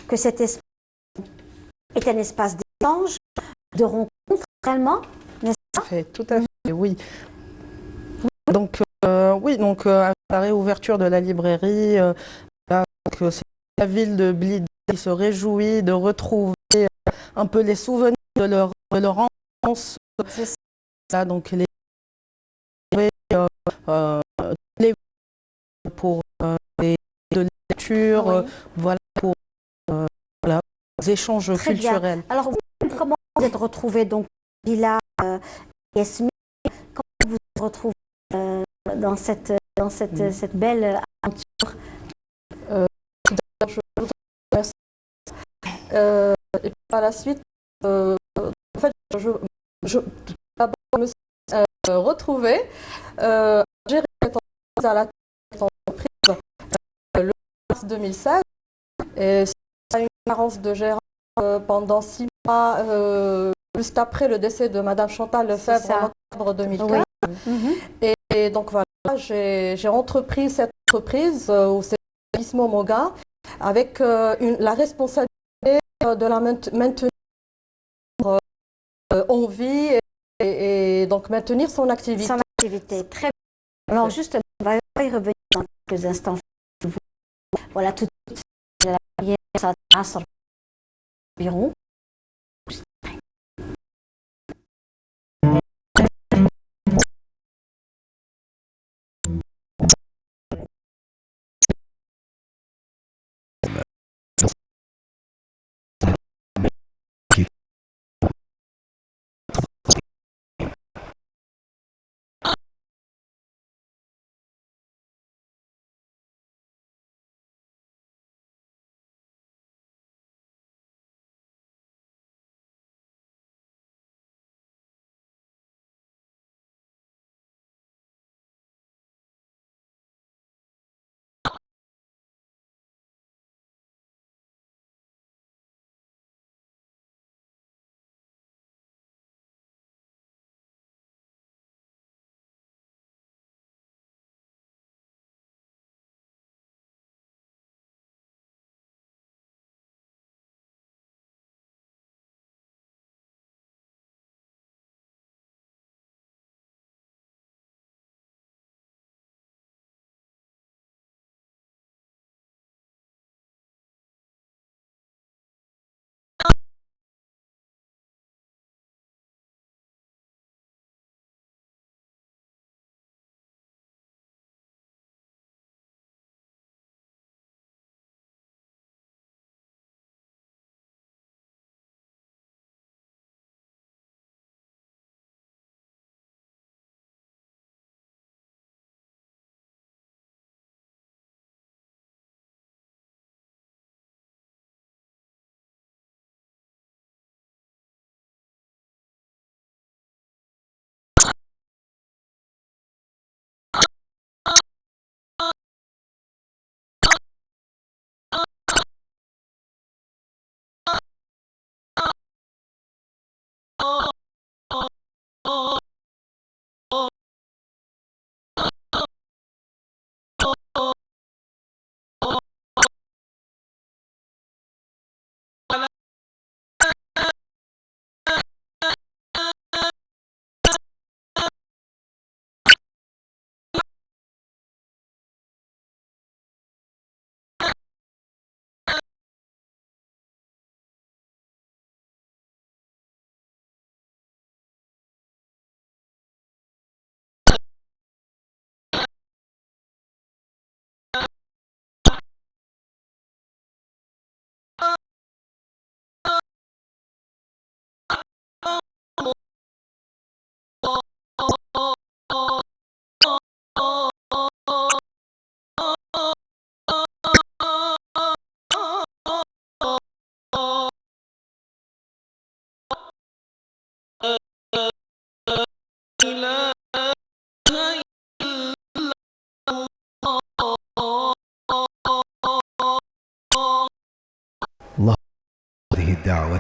que cet espace est un espace d'échange, de rencontre, réellement, n'est-ce pas? Tout à fait, oui. Donc, à la réouverture de la librairie, c'est la ville de Blida qui se réjouit de retrouver un peu les souvenirs de leur enfance. Là, donc les pour de lecture, voilà, pour les échanges culturels. Bien. Alors, comment vous êtes retrouvés donc Villa Yasmine? Comment vous vous retrouvez dans cette belle aventure? Je vous remercie. Et par la suite, en fait, je me suis retrouvée à gérer cette entreprise à la entreprise le mars 2016. Et c'est une carence de gérant pendant 6 mois, juste après le décès de Madame Chantal Lefebvre en octobre 2015. Oui. Et donc voilà, j'ai entrepris cette entreprise ou cet établissement Moga avec la responsabilité de la maintenir en vie et donc maintenir son activité. Son activité, très bien. Alors juste, on va y revenir dans quelques instants. Voilà, tout la carrière, ça sera environ.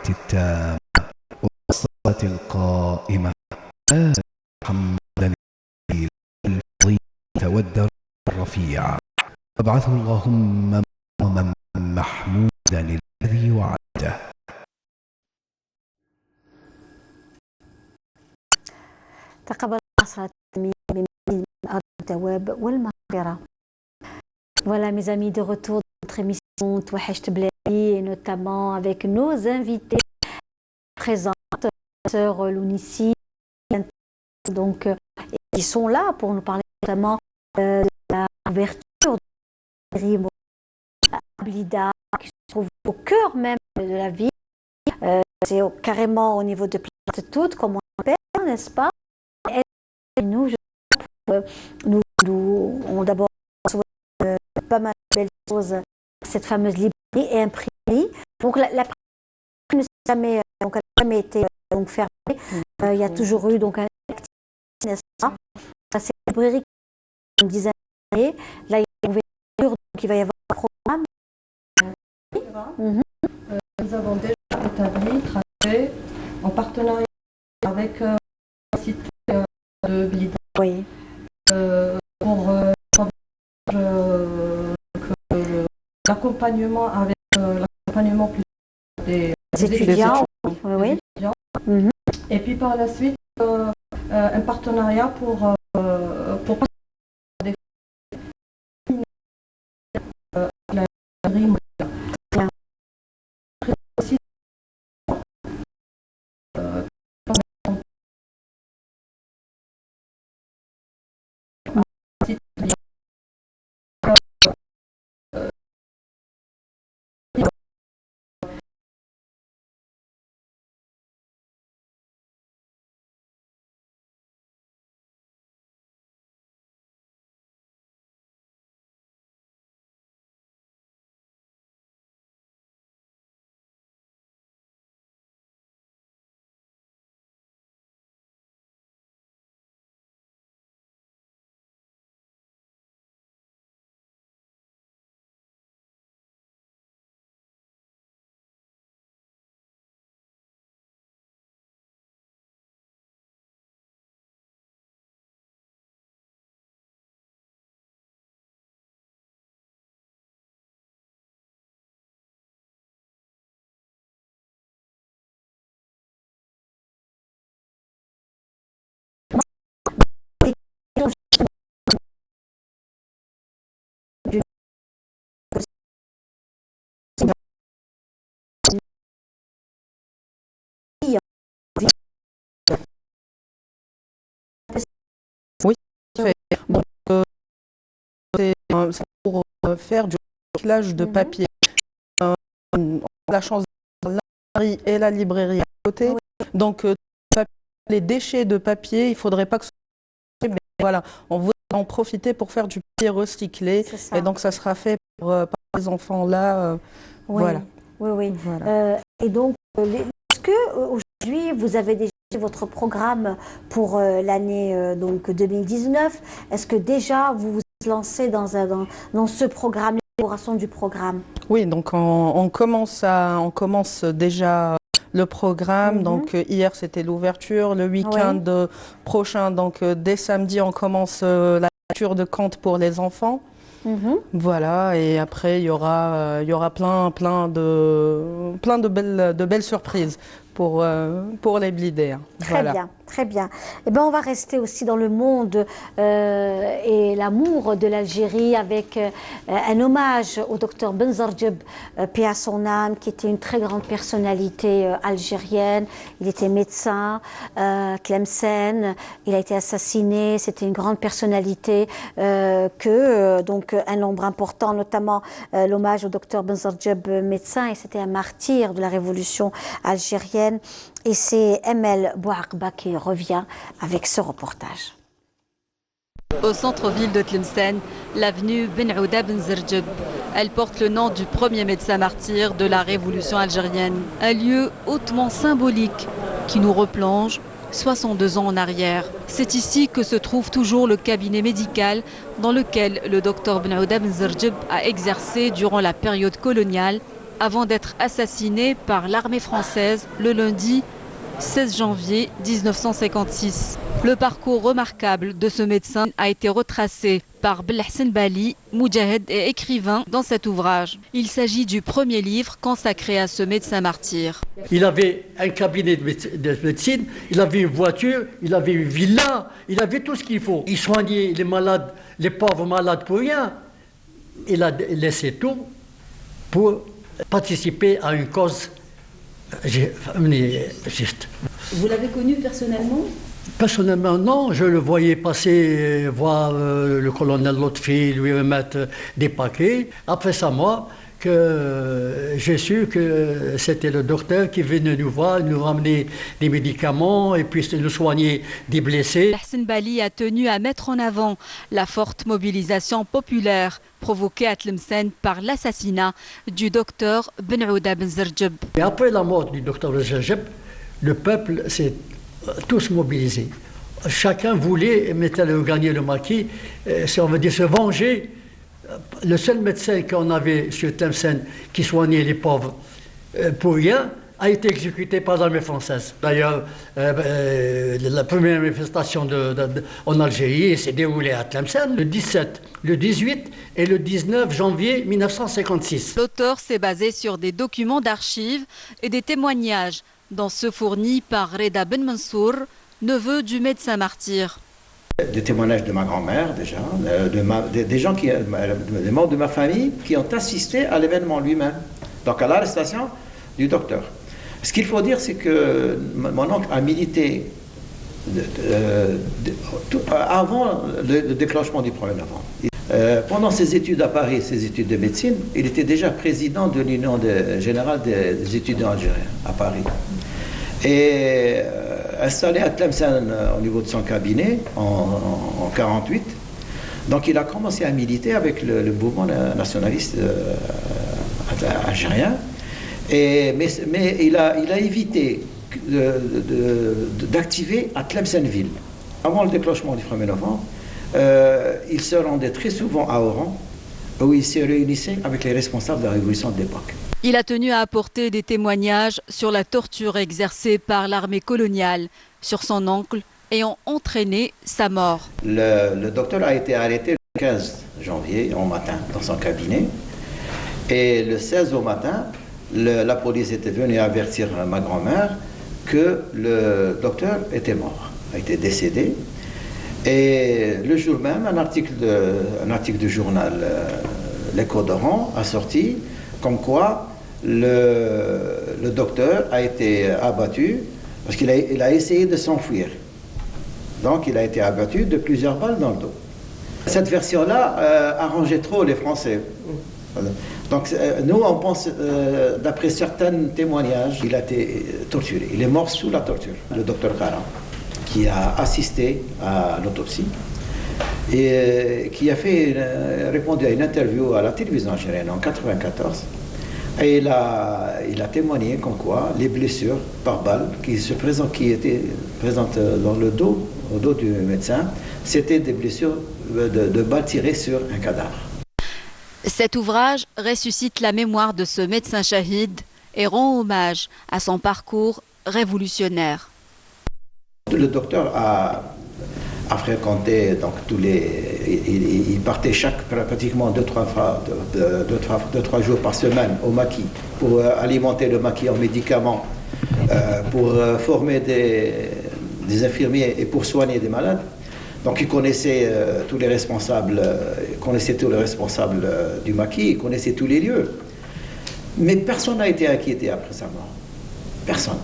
التامة والصلاة القائمة آت محمدا الفضيلة والدرجة الرفيعة وابعثه اللهم مقاما محمودا الذي وعدته. تقبل صلاة من أرض الثواب والمغفرة. Voilà mes amis, de retour dans notre émission Touachecht Bladi, et notamment avec nos invités présentes, sœur Lounissi, donc ils sont là pour nous parler notamment de l'ouverture de la Blida qui se trouve au cœur même de la ville. C'est carrément au niveau de Place Toute, comme on l'appelle, n'est-ce pas? Et nous, nous on d'abord pas mal de belles choses, cette fameuse librairie et imprimerie. Donc la n'a jamais, été donc fermée. Il y a toujours eu donc un actif, n'est-ce pas? Cette librairie qui a une dizaine d'années. Là, il y a une ouverture, donc il va y avoir un programme. Nous avons déjà établi, tracé, en partenariat avec la cité de Blida. Oui. Pour l'accompagnement avec l'accompagnement des étudiants. Oui. Et puis par la suite, un partenariat pour la librairie. Oui, donc c'est pour faire du recyclage de papier. On a la chance de la librairie et la librairie à côté. Donc les déchets de papier, il ne faudrait pas que ce soit... Mais voilà, on voudrait en profiter pour faire du papier recyclé. Et donc ça sera fait par les enfants là. Voilà. Oui. Voilà. Et donc, est-ce que aujourd'hui vous avez déjà votre programme pour l'année donc 2019? Est-ce que déjà vous vous lancez dans ce programme, l'élaboration du programme? Oui, donc on commence déjà le programme. Donc hier c'était l'ouverture, le week-end prochain, donc dès samedi on commence la lecture de contes pour les enfants. Voilà, et après il y aura plein de belles surprises pour les blidés. Très bien. Et ben on va rester aussi dans le monde et l'amour de l'Algérie avec un hommage au docteur Benzardjeb, paix à son âme, qui était une très grande personnalité algérienne. Il était médecin, Tlemcen, il a été assassiné. C'était une grande personnalité donc un nombre important, notamment l'hommage au docteur Benzardjeb, médecin, et c'était un martyr de la révolution algérienne. Et c'est Emel Bouakba qui revient avec ce reportage. Au centre-ville de Tlemcen, l'avenue Ben Aouda Benzardjeb. Elle porte le nom du premier médecin martyr de la révolution algérienne. Un lieu hautement symbolique qui nous replonge 62 ans en arrière. C'est ici que se trouve toujours le cabinet médical dans lequel le docteur Ben Aouda Benzardjeb a exercé durant la période coloniale avant d'être assassiné par l'armée française le lundi 16 janvier 1956. Le parcours remarquable de ce médecin a été retracé par Belhassan Bali, moudjahid et écrivain dans cet ouvrage. Il s'agit du premier livre consacré à ce médecin martyr. Il avait un cabinet de médecine, il avait une voiture, il avait une villa, il avait tout ce qu'il faut. Il soignait les malades, les pauvres malades pour rien. Il a laissé tout pour participer à une cause juste. Vous l'avez connu personnellement? Personnellement, non. Je le voyais passer, voir le colonel Lotfi lui remettre des paquets. Après ça, moi, j'ai su que c'était le docteur qui venait nous voir, nous ramener des médicaments et puis nous soigner des blessés. Belhassan Bali a tenu à mettre en avant la forte mobilisation populaire provoquée à Tlemcen par l'assassinat du docteur Benouda Ben Zerjeb. Et après la mort du docteur Ben Zerjeb, le peuple s'est tous mobilisés. Chacun voulait gagner le maquis, on veut dire se venger. Le seul médecin qu'on avait sur Tlemcen qui soignait les pauvres pour rien a été exécuté par l'armée française. D'ailleurs, la première manifestation en Algérie s'est déroulée à Tlemcen le 17, le 18 et le 19 janvier 1956. L'auteur s'est basé sur des documents d'archives et des témoignages, dont ceux fournis par Reda Ben Mansour, neveu du médecin martyr. Des témoignages de ma grand-mère déjà, des gens des membres de ma famille qui ont assisté à l'événement lui-même, donc à l'arrestation du docteur. Ce qu'il faut dire, c'est que mon oncle a milité avant le déclenchement du 1er novembre. Pendant ses études à Paris, ses études de médecine, il était déjà président de l'Union générale des étudiants algériens à Paris. Et installé à Tlemcen au niveau de son cabinet en 1948, donc il a commencé à militer avec le mouvement nationaliste algérien. Mais il a évité d'activer à Tlemcen-Ville. Avant le déclenchement du 1er novembre, il se rendait très souvent à Oran, où il se réunissait avec les responsables de la révolution de l'époque. Il a tenu à apporter des témoignages sur la torture exercée par l'armée coloniale sur son oncle ayant entraîné sa mort. Le docteur a été arrêté le 15 janvier au matin dans son cabinet. Et le 16 au matin, la police était venue avertir ma grand-mère que le docteur était mort, a été décédé. Et le jour même, un article du journal L'Écho d'Oran a sorti comme quoi le docteur a été abattu parce qu'il a essayé de s'enfuir. Donc il a été abattu de plusieurs balles dans le dos. Cette version-là arrangeait trop les Français. Donc nous, on pense, d'après certains témoignages, il a été torturé. Il est mort sous la torture. Le docteur Kara, qui a assisté à l'autopsie et qui a répondu à une interview à la télévision algérienne en 1994. Et il a témoigné comme quoi les blessures par balle qui étaient présentes dans le dos, au dos du médecin, c'était des blessures de balles tirées sur un cadavre. Cet ouvrage ressuscite la mémoire de ce médecin shahid et rend hommage à son parcours révolutionnaire. Le docteur a fréquenté donc il partait pratiquement 2-3 jours par semaine au maquis pour alimenter le maquis en médicaments, pour former des infirmiers et pour soigner des malades. Donc il connaissait tous les responsables, du maquis, il connaissait tous les lieux. Mais personne n'a été inquiété après sa mort. Personne.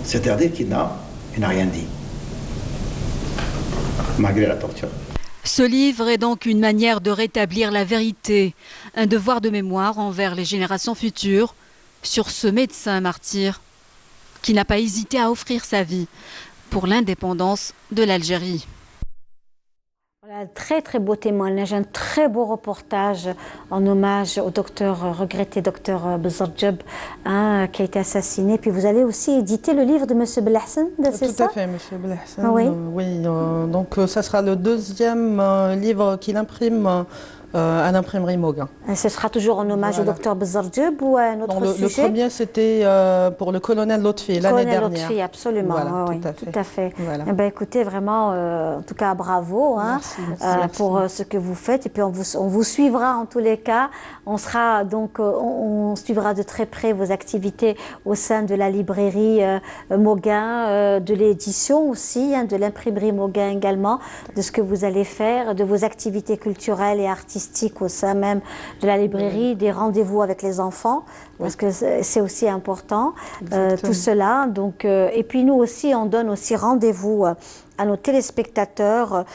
C'est-à-dire qu'il n'a rien dit. Malgré la torture. Ce livre est donc une manière de rétablir la vérité, un devoir de mémoire envers les générations futures sur ce médecin martyr qui n'a pas hésité à offrir sa vie pour l'indépendance de l'Algérie. Voilà, très très beau témoignage, un très beau reportage en hommage au regretté docteur Ben Zerjeb, qui a été assassiné. Puis vous allez aussi éditer le livre de M. Belhassan, c'est ça? Tout à fait, M. Belhassan. Oui. Oui, donc ça sera le deuxième livre qu'il imprime à l'imprimerie Mauguin. Et ce sera toujours en hommage au docteur Bezzardjoub ou à un autre sujet? Le premier, c'était pour le colonel Lotfi, l'année dernière. Colonel Lotfi, absolument. Voilà, oui, tout à fait. Voilà. Eh ben, écoutez, vraiment, en tout cas, bravo merci. Pour ce que vous faites. Et puis, on vous suivra en tous les cas. On sera donc, on suivra de très près vos activités au sein de la librairie Mauguin, de l'édition aussi, de l'imprimerie Mauguin également, de ce que vous allez faire, de vos activités culturelles et artistiques au sein même de la librairie, des rendez-vous avec les enfants, parce que c'est aussi important, tout cela. Donc, et puis nous aussi, on donne aussi rendez-vous à nos téléspectateurs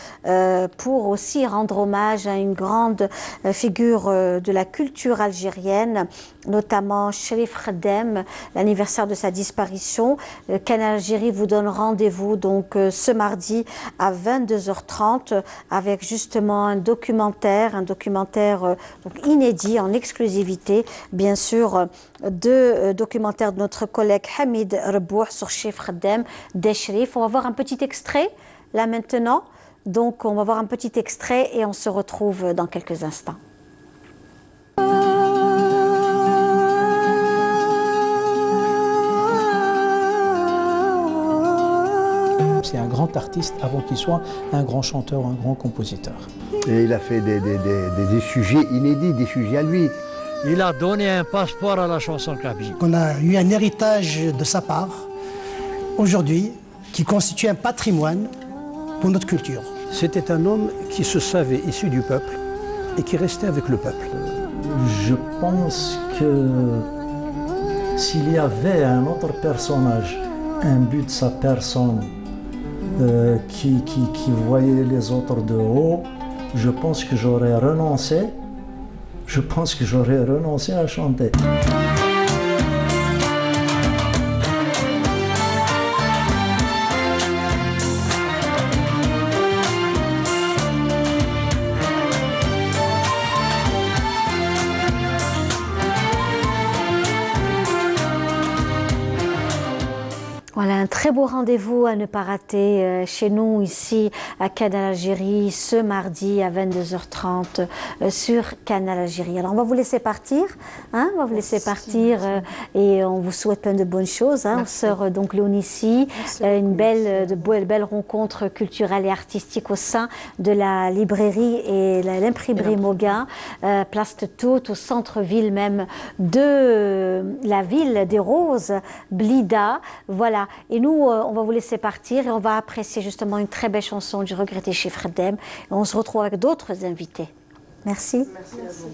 pour aussi rendre hommage à une grande figure de la culture algérienne, notamment Cherif Khaddem, l'anniversaire de sa disparition. Canal Algérie vous donne rendez-vous donc ce mardi à 22h30 avec justement un documentaire donc inédit, en exclusivité, bien sûr, deux documentaires de notre collègue Hamid Rebouh sur Cherif Khaddem, des Cherif. On va voir un petit extrait là maintenant. Donc on va voir un petit extrait et on se retrouve dans quelques instants. C'est un grand artiste avant qu'il soit un grand chanteur, un grand compositeur. Et il a fait des sujets inédits, des sujets à lui. Il a donné un passeport à la chanson kabyle. On a eu un héritage de sa part, aujourd'hui, qui constitue un patrimoine pour notre culture. C'était un homme qui se savait issu du peuple et qui restait avec le peuple. Je pense que s'il y avait un autre personnage, un but de sa personne, qui voyait les autres de haut, je pense que j'aurais renoncé. Je pense que j'aurais renoncé à chanter. Voilà un très beau rendez-vous à ne pas rater chez nous ici à Canal Algérie ce mardi à 22h30 sur Canal Algérie. Alors on va vous laisser partir, on va vous laisser partir et on vous souhaite plein de bonnes choses. Sœur donc Léonicie, une belle rencontre culturelle et artistique au sein de la librairie et l'imprimerie Mauguin, place de Tout, au centre-ville même de la ville des Roses, Blida. Voilà. Et nous, on va vous laisser partir et on va apprécier justement une très belle chanson du regretté Cherif Khaddem. Et on se retrouve avec d'autres invités. Merci. Merci à vous.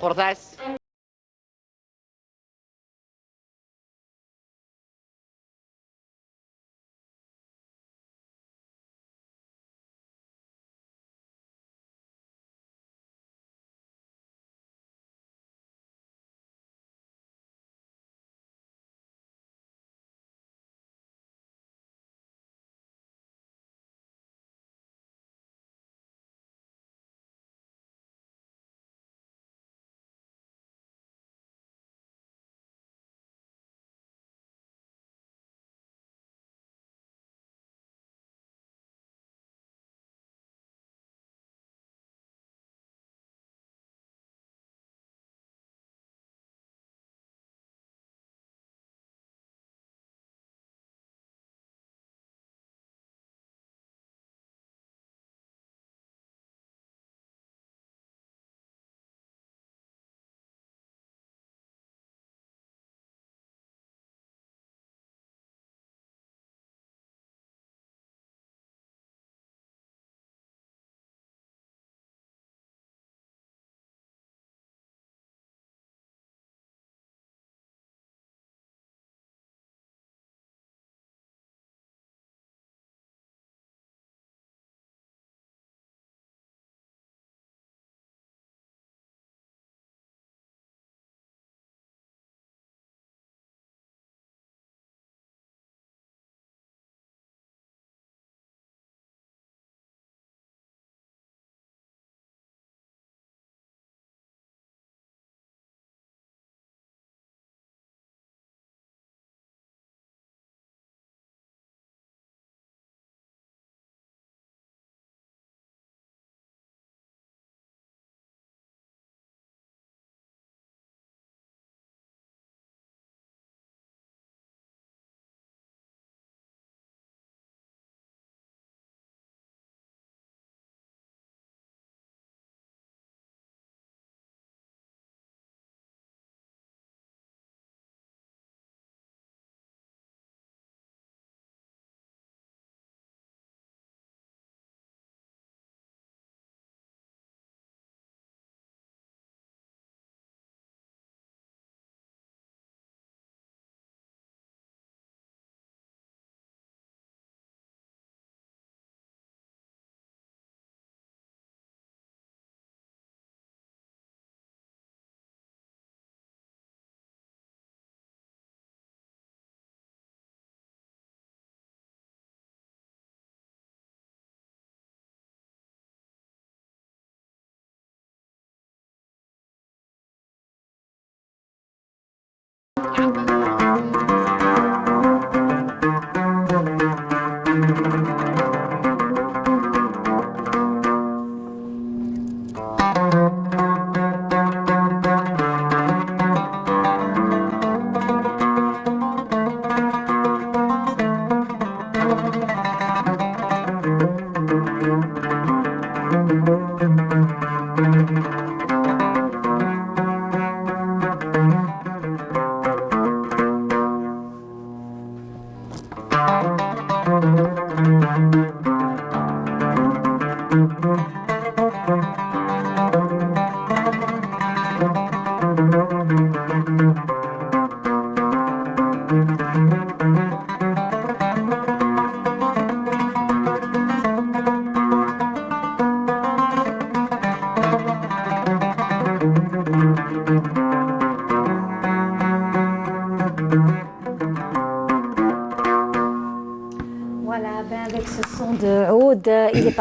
Cordas.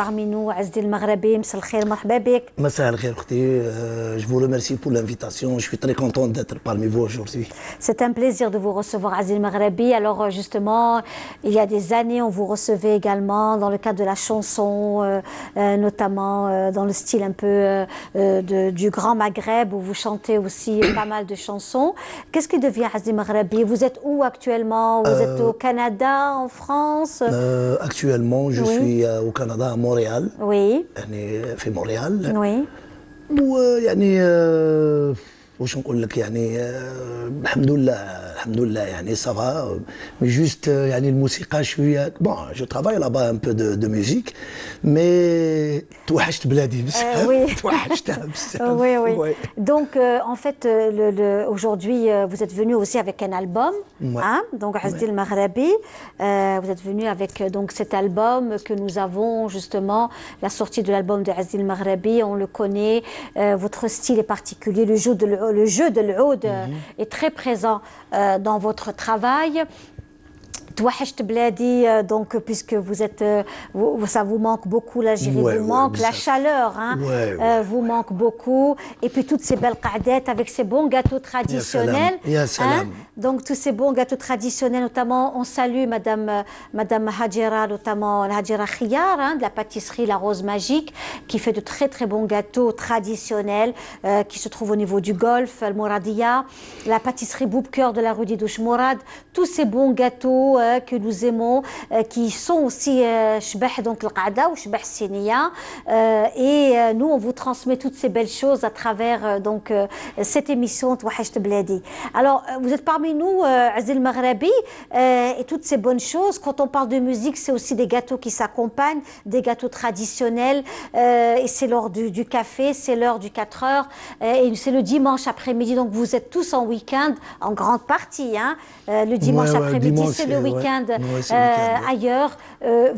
parmi nous, Azdil Maghrabi, Msal Khair, marhaba bik. Msal Khair, je vous remercie pour l'invitation. Je suis très content d'être parmi vous aujourd'hui. C'est un plaisir de vous recevoir, Azdil Maghrabi. Alors justement, il y a des années, on vous recevait également dans le cadre de la chanson, notamment dans le style un peu du Grand Maghreb, où vous chantez aussi pas mal de chansons. Qu'est-ce qui devient Azdil Maghrabi? Vous êtes où actuellement? Vous êtes au Canada, en France? Actuellement, je suis au Canada, à Montréal. Oui. في مونريال. Oui. ويعني واش نقول لك يعني الحمد لله يعني صافا مي جوست يعني الموسيقى شويه بون جو ترافاي لابا ان بو دو ميوزيك مي توحشت بلادي بزاف توحشتها بزاف. Oui. Donc en fait aujourd'hui vous êtes venu aussi avec un album, hein, donc Azdil Maghrabi, vous êtes venu avec donc cet album que nous avons justement, la sortie de l'album de Azdil Maghrabi, on le connaît, votre style est particulier, le jeu de l'oud est très présent dans votre travail. Touacht Bladi, donc puisque vous êtes, ça vous manque beaucoup, l'Algérie vous manque, la chaleur vous manque beaucoup, et puis toutes ces belles qadettes avec ces bons gâteaux traditionnels. Donc tous ces bons gâteaux traditionnels, notamment on salue Madame Hadjira, notamment Hadjira Khiyar, de la pâtisserie La Rose Magique, qui fait de très très bons gâteaux traditionnels, qui se trouve au niveau du Golfe, Al Mouradia, la pâtisserie Boubcœur de la rue Didouche Mourad, tous ces bons gâteaux que nous aimons, qui sont aussi shbah donc le qada ou shbah siniya, et nous on vous transmet toutes ces belles choses à travers donc cette émission Touacht Bladi. Alors vous êtes parmi nous, Azdil Maghrabi, et toutes ces bonnes choses. Quand on parle de musique, c'est aussi des gâteaux qui s'accompagnent, des gâteaux traditionnels, et c'est l'heure du café, c'est l'heure du 4 heures, et c'est le dimanche après-midi, donc vous êtes tous en week-end en grande partie, hein, le dimanche après-midi, c'est le week-end ailleurs.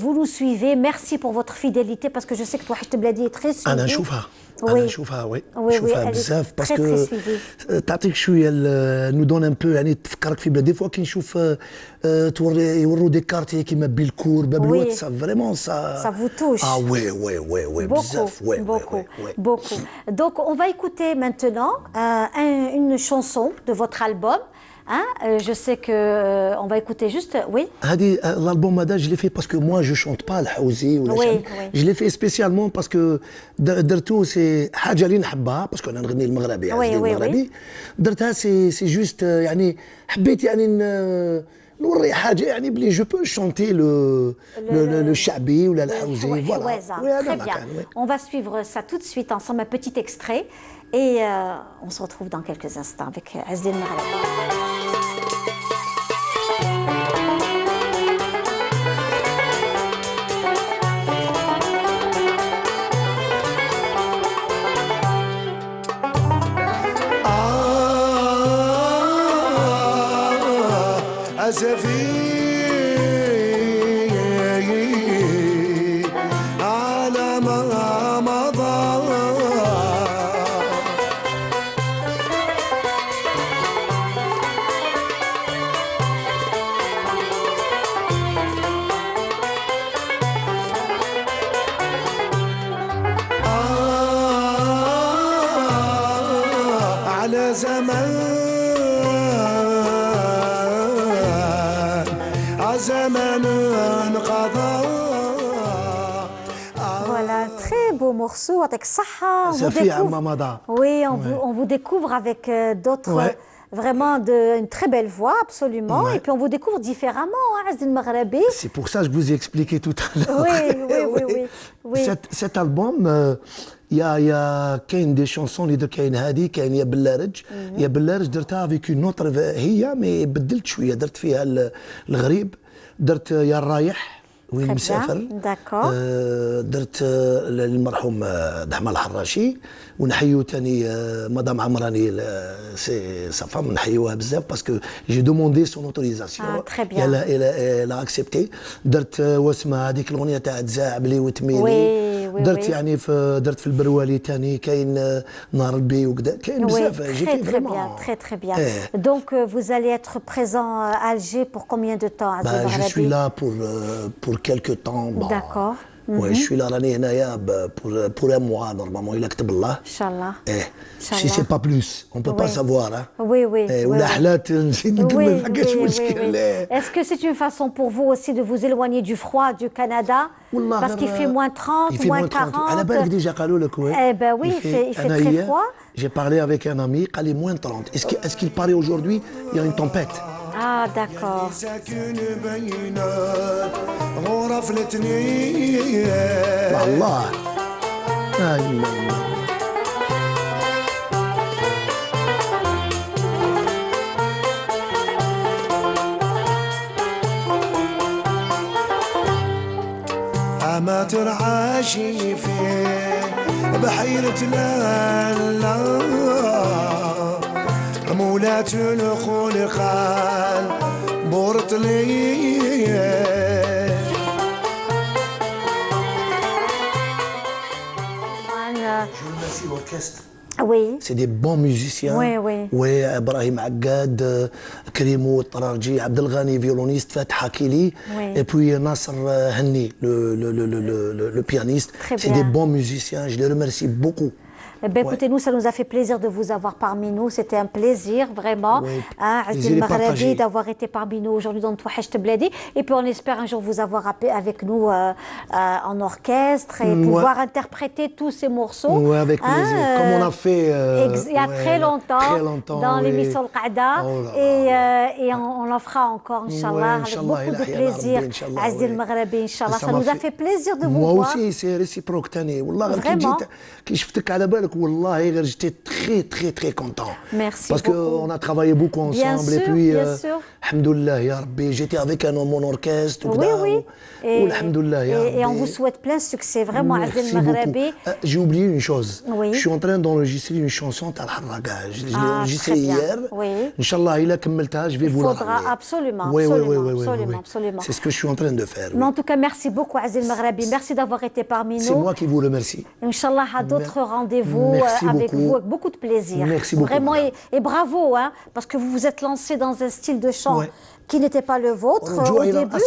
Vous nous suivez, merci pour votre fidélité, parce que je sais que Touacht Bladi est très suivi. أنا نشوفها بزاف باسكو تعطيك شويه نو دون ان بو يعني تفكرك في بلاد دي فوا كي نشوف يوروا دي كارتي كيما بيلكور باب الواتساب فريمون ça vous touche. Oui بزاف beaucoup. Donc on va écouter maintenant une chanson de votre album. Hein, je sais que on va écouter juste, oui. L'album هذا je l'ai fait parce que moi je chante pas الحوزي ولا شيء. Je l'ai fait spécialement parce que درتو سي حاجه اللي نحبها باسكو انا نغني المغربي المغربي درتها سي جوست يعني حبيت يعني نوري حاجه يعني بلي جو بو شونتي لو الشعبي ولا الحوزي فوالا. Très bien. On va suivre ça tout de suite ensemble, un petit extrait, et on se retrouve dans quelques instants avec Azdil Maghrabi. أسفي على ما مضى على زمان Voilà, très beau morceau avec Saha. Ça fait un mamada. Oui, on vous découvre avec d'autres vraiment une très belle voix, absolument. Ouais. Et puis on vous découvre différemment, hein, Azdin Maghrabi. C'est pour ça que je vous ai expliqué tout à l'heure. Oui. Cet album, il y a des chansons اللي كاين هذه كاين يا بلارج يا بلارج درتها avec une autre هي مي بدلت شويه درت فيها الغريب درت يا الرايح وين مسافر درت للمرحوم دحمة الحراشي ونحيو ثاني مدام عمراني سي sa femme نحيوها بزاف باسكو جي دوموندي سون اوتوريزاسيون elle a accepté درت واسمها هذيك الاغنيه تاع تزاع بلي وتميني درت يعني درت في البروالي ثاني كاين نهار البي وكذا كاين بزاف جيتي فريمون très bien. Donc vous allez être présent à Alger pour combien de temps à Je suis là pour quelques temps. D'accord. Ouais, je suis là راني هنايا pour un mois normalement إلا كتب الله. Inch'Allah. Si c'est pas plus, on peut pas savoir. Oui. ولا حلات نزيد نكمل ما كاش مشكل. Est-ce que c'est une façon pour vous aussi de vous éloigner du froid du Canada? Parce qu'il fait moins 30, moins 40. على بالك ديجا قالوا لك وين. Eh ben oui, il fait très froid. J'ai parlé avec un ami, قال لي moins 30. Est-ce qu'il paraît aujourd'hui il y a une tempête? Ah d'accord. الله ما ترعاشي فيه بحيرة لا مولات الخلقان بورطلية Oui. C'est des bons musiciens. Oui. Ibrahim Aggad, Krimo Tararji, Abdelghani, violoniste, Fatah Hakili. Et puis Nasser Henni, le pianiste. C'est des bons musiciens. Je les remercie beaucoup. Écoutez, nous, ça nous a fait plaisir de vous avoir parmi nous. C'était un plaisir, vraiment, Azdin Maghrabi, d'avoir été parmi nous aujourd'hui dans Touhacht Bladi. Et puis, on espère un jour vous avoir avec nous en orchestre et pouvoir interpréter tous ces morceaux. Oui, avec plaisir. Comme on a fait il y a très longtemps dans l'émission Al-Qaïda. Et on en fera encore, Inch'Allah, avec beaucoup de plaisir. Azdin Maghrabi, Inch'Allah. Ça nous a fait plaisir de vous voir. Moi aussi, c'est réciproque, Tani. Vraiment. Qui شفتك على بالك والله غير j'étais très content. Merci parce qu'on a travaillé beaucoup ensemble et puis alhamdoulilah ya Rabbi j'étais avec mon orchestre et on vous souhaite plein succès vraiment Azdin Maghrabi. J'ai oublié une chose. Je suis en train d'enregistrer une chanson تاع الحراقة. Je l'ai enregistrée hier. Inch'Allah إلا كملتها je vais vous la ramener. Absolument. C'est ce que je suis en train de faire. Mais en tout cas merci beaucoup Azdin Maghrabi. Merci d'avoir été parmi nous. C'est moi qui vous remercie. Inch'Allah à d'autres rendez-vous avec vous avec beaucoup de plaisir. Merci beaucoup. Vraiment et bravo parce que vous vous êtes lancé dans un style de chant qui n'était pas le vôtre au début.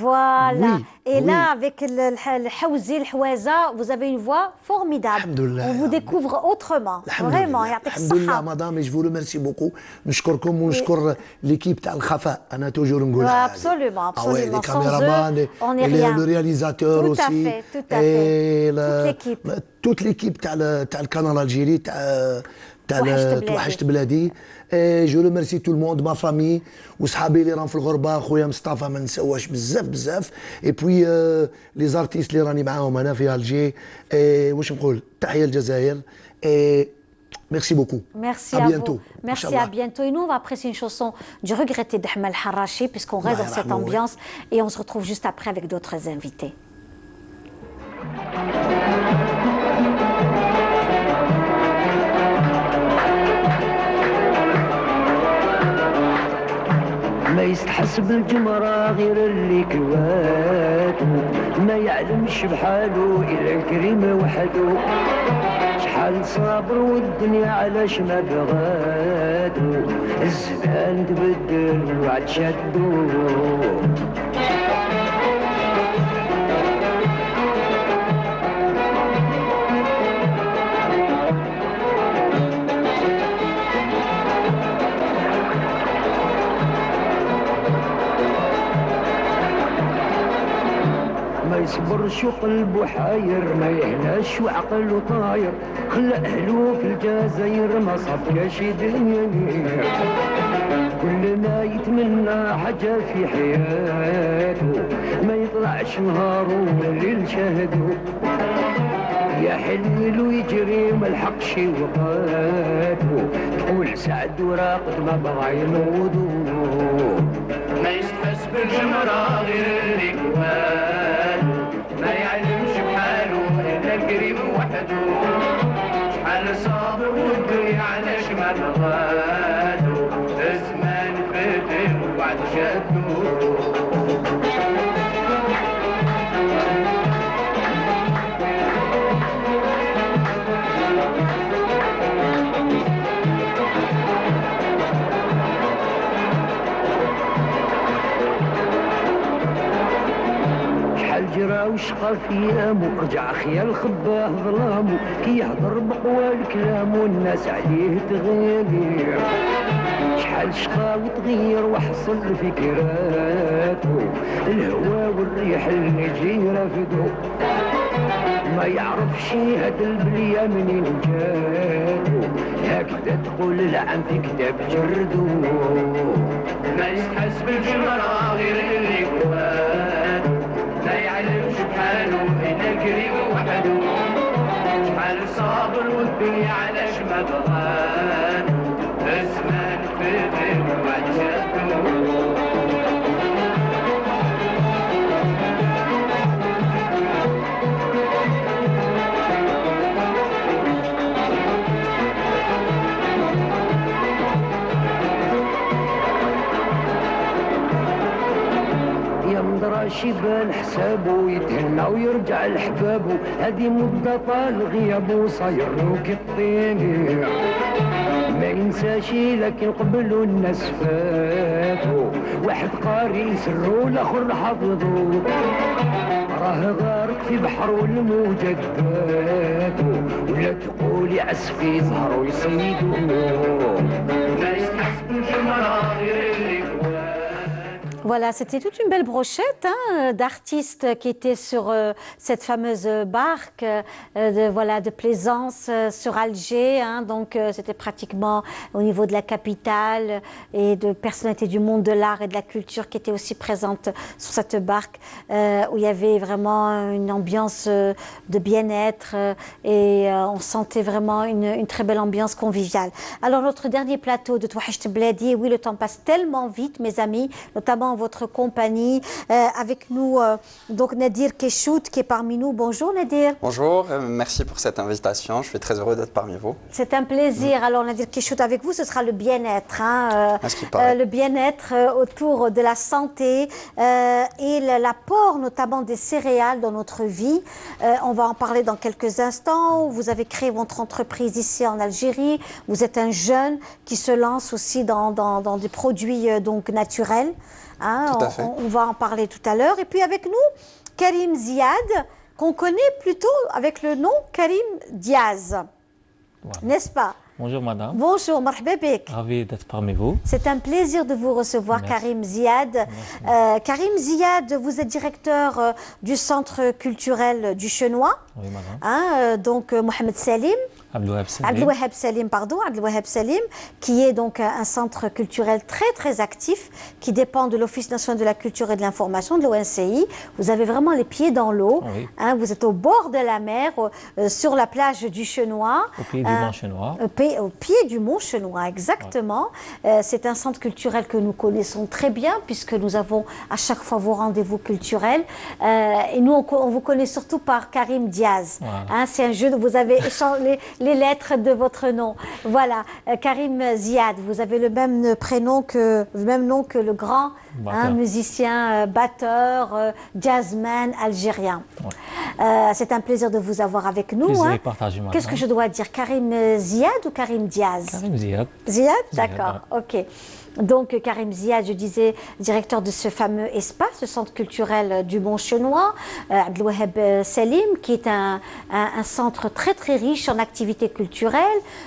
Voilà. Et là avec le Hawzi, le Hwaza, vous avez une voix formidable. On vous découvre autrement. Vraiment. Alhamdulillah madame et je vous remercie beaucoup. نشكركم ونشكر l'équipe تاع الخفاء أنا toujours نقول. Absolument. Les caméramans, le réalisateur aussi. Tout à fait. Toute l'équipe تاع القناة الجيري تاع توحشت بلادي. جو ريميرسي تو الموند ما فامي وصحابي اللي راهم في الغربه خويا مصطفى ما نسواش بزاف اي بوي لي زارتيست اللي راني معاهم هنا في الجي واش نقول تحيه للجزائر Merci beaucoup. Merci à bientôt. Merci à bientôt. Et nous, on va apprécier une chanson du regretté d'Ahmed Al-Harachi puisqu'on reste dans cette ambiance et on se retrouve juste après avec d'autres invités. ما يستحسب الجمرة غير اللي كواتو ما يعلمش بحالو إلا الكريم وحدو شحال صابر والدنيا علاش ما بغاتو الزمان تبدل الوعد شدو ما يصبرش وقلبه حاير ما يهلاش وعقله طاير خلى أهله في الجزائر ما صفكاش دنيا كل ما يتمنى حاجة في حياته ما يطلعش نهاره والليل شاهده يا حليل ويجري ما لحقش وقاته تقول سعد وراقد ما بغى ينوضو ما يستحس بالجمرة غير اللي كوان ما يعلمش بحاله إلا القريب وحده شحال صابر والدنيا على شمال غادو الزمان فاتن وبعد شدو جرا وشقى في يامو رجع خيال خباه ظلامو كي يهضر بقوى الكلام والناس عليه تغير شحال شقى وتغير وحصل فكراتو الهوا والريح اللي جي رافدو ما يعرفش هاد البلية منين جاتو هكذا تقول العن في كتاب جردو ما يستحس بالجمرة غير اللي كوان لا يعلمش بحاله إلا القريب وحده شحال صابر والدنيا على شمال غان الزمان فاتن وبعد شدو شبان حسابه يتهنى ويرجع لحبابه هذه مدة طال غيابه صاير له كالطين ما ينساش لكن قبله الناس فاتوا واحد قاري سره الاخر حفظه راه غارق في بحر والموجة فاتوا ولا تقولي عسفي زهر ويصيدوا ما يستحسب الجمرة غير اللي Voilà, c'était toute une belle brochette d'artistes qui étaient sur cette fameuse barque de plaisance sur Alger. Donc, c'était pratiquement au niveau de la capitale et de personnalités du monde de l'art et de la culture qui étaient aussi présentes sur cette barque où il y avait vraiment une ambiance de bien-être et on sentait vraiment une très belle ambiance conviviale. Alors, notre dernier plateau de Touachecht Bladi, oui, le temps passe tellement vite, mes amis, notamment votre compagnie. Avec nous, donc Nadir Keshout qui est parmi nous. Bonjour Nadir. Bonjour, merci pour cette invitation. Je suis très heureux d'être parmi vous. C'est un plaisir. Alors Nadir Keshout, avec vous, ce sera le bien-être. Le bien-être autour de la santé et l'apport notamment des céréales dans notre vie. On va en parler dans quelques instants. Vous avez créé votre entreprise ici en Algérie. Vous êtes un jeune qui se lance aussi dans des produits donc naturels. On va en parler tout à l'heure. Et puis avec nous, Karim Ziad, qu'on connaît plutôt avec le nom Karim Diaz. Voilà. N'est-ce pas? Bonjour madame. Bonjour, marhaba bik. Ravi d'être parmi vous. C'est un plaisir de vous recevoir. Merci. Karim Ziad. Karim Ziad, vous êtes directeur du centre culturel du Chenois. Oui madame. Donc Mohamed Salim. Abdelwahab Salim, pardon, Abdelwahab Salim, qui est donc un centre culturel très très actif, qui dépend de l'Office national de la culture et de l'information, de l'ONCI. Vous avez vraiment les pieds dans l'eau, oui. Vous êtes au bord de la mer, sur la plage du Chenois. Au pied du Mont Chenois. Au pied du Mont Chenois, exactement. Ouais. C'est un centre culturel que nous connaissons très bien, puisque nous avons à chaque fois vos rendez-vous culturels. Et nous, on vous connaît surtout par Karim Diaz. Voilà. C'est un jeu, vous avez échangé les lettres de votre nom. Voilà, Karim Ziad, vous avez le même nom que le grand musicien, batteur, jazzman algérien. Ouais. C'est un plaisir de vous avoir avec nous. Qu'est-ce que je dois dire? Karim Ziad ou Karim Diaz? Karim Ziad. Ziad, d'accord, ok. Donc Karim Ziad, je disais, directeur de ce fameux espace, le centre culturel du Mont-Chenois, Abdelwaheb Salim, qui est un centre très très riche en activités culturelles,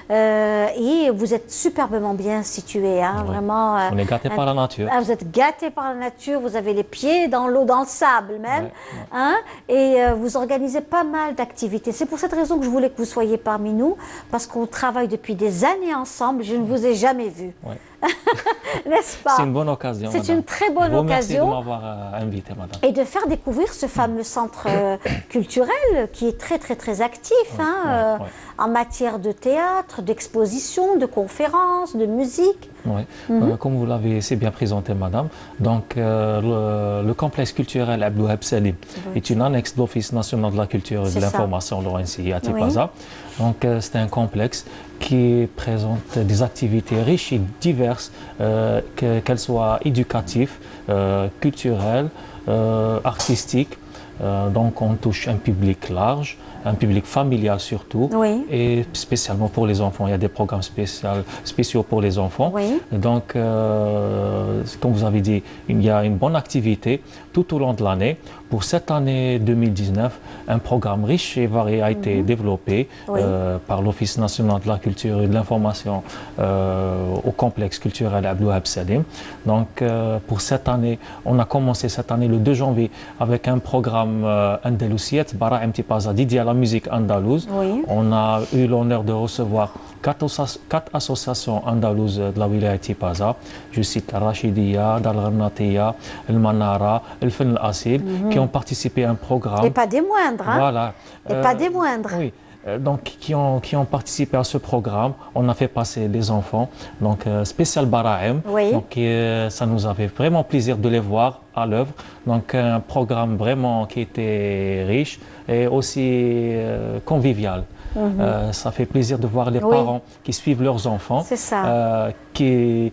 et vous êtes superbement bien situé, hein, vraiment. On est gâté par la nature. Vous êtes gâté par la nature, vous avez les pieds dans l'eau, dans le sable même, hein, et vous organisez pas mal d'activités. C'est pour cette raison que je voulais que vous soyez parmi nous, parce qu'on travaille depuis des années ensemble, je ne vous ai jamais vu. N'est-ce pas? C'est une bonne occasion. C'est une très bonne occasion. Merci de m'avoir invité, madame. Et de faire découvrir ce fameux centre culturel qui est très très très actif en matière de théâtre, d'exposition, de conférences, de musique. Oui. Comme vous l'avez assez bien présenté, madame, donc le complexe culturel Abdelwaheb Salim est une annexe de l'Office national de la culture et de l'information l'ONCI à Tipaza. Donc c'est un complexe qui présente des activités riches et diverses, qu'elles soient éducatives, culturelles, artistiques. Donc on touche un public large, un public familial surtout, et spécialement pour les enfants. Il y a des programmes spéciaux pour les enfants. Donc, comme vous avez dit, il y a une bonne activité tout au long de l'année. Pour cette année 2019, un programme riche et varié a été développé par l'Office national de la culture et de l'information au complexe culturel Abdelwaheb Salim. Donc, pour cette année, on a commencé cette année le 2 janvier avec un programme Andalousiet, Bara'im Tipaza, dédié à la musique andalouse. On a eu l'honneur de recevoir 4 associations andalouses de la wilaya Tipaza. Je cite Rachidia, Dar Gharnatiya, El Manara, El Fen Al Asil, qui ont participé à un programme. Et pas des moindres, hein? Voilà. Et pas des moindres. Oui. Donc, qui ont participé à ce programme. On a fait passer les enfants, donc spécial Bara'im. Donc, ça nous a fait vraiment plaisir de les voir à l'œuvre. Donc, un programme vraiment qui était riche et aussi convivial. Ça fait plaisir de voir les parents qui suivent leurs enfants, qui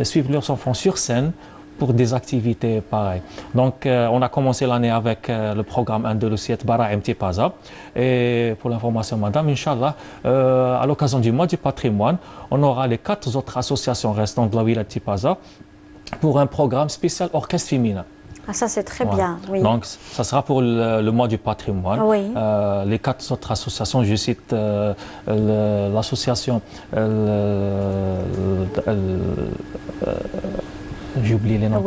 suivent leurs enfants sur scène pour des activités pareilles. Donc, on a commencé l'année avec le programme Andalousiet Bara'im Tipaza. Et pour l'information, madame, Inch'Allah, à l'occasion du mois du patrimoine, on aura les 4 autres associations restantes de la wilaya Tipaza pour un programme spécial orchestre féminin. Ah, ça, c'est très bien. Donc, ça sera pour le mois du patrimoine. Les 4 autres associations, je cite l'association... J'ai oublié les noms.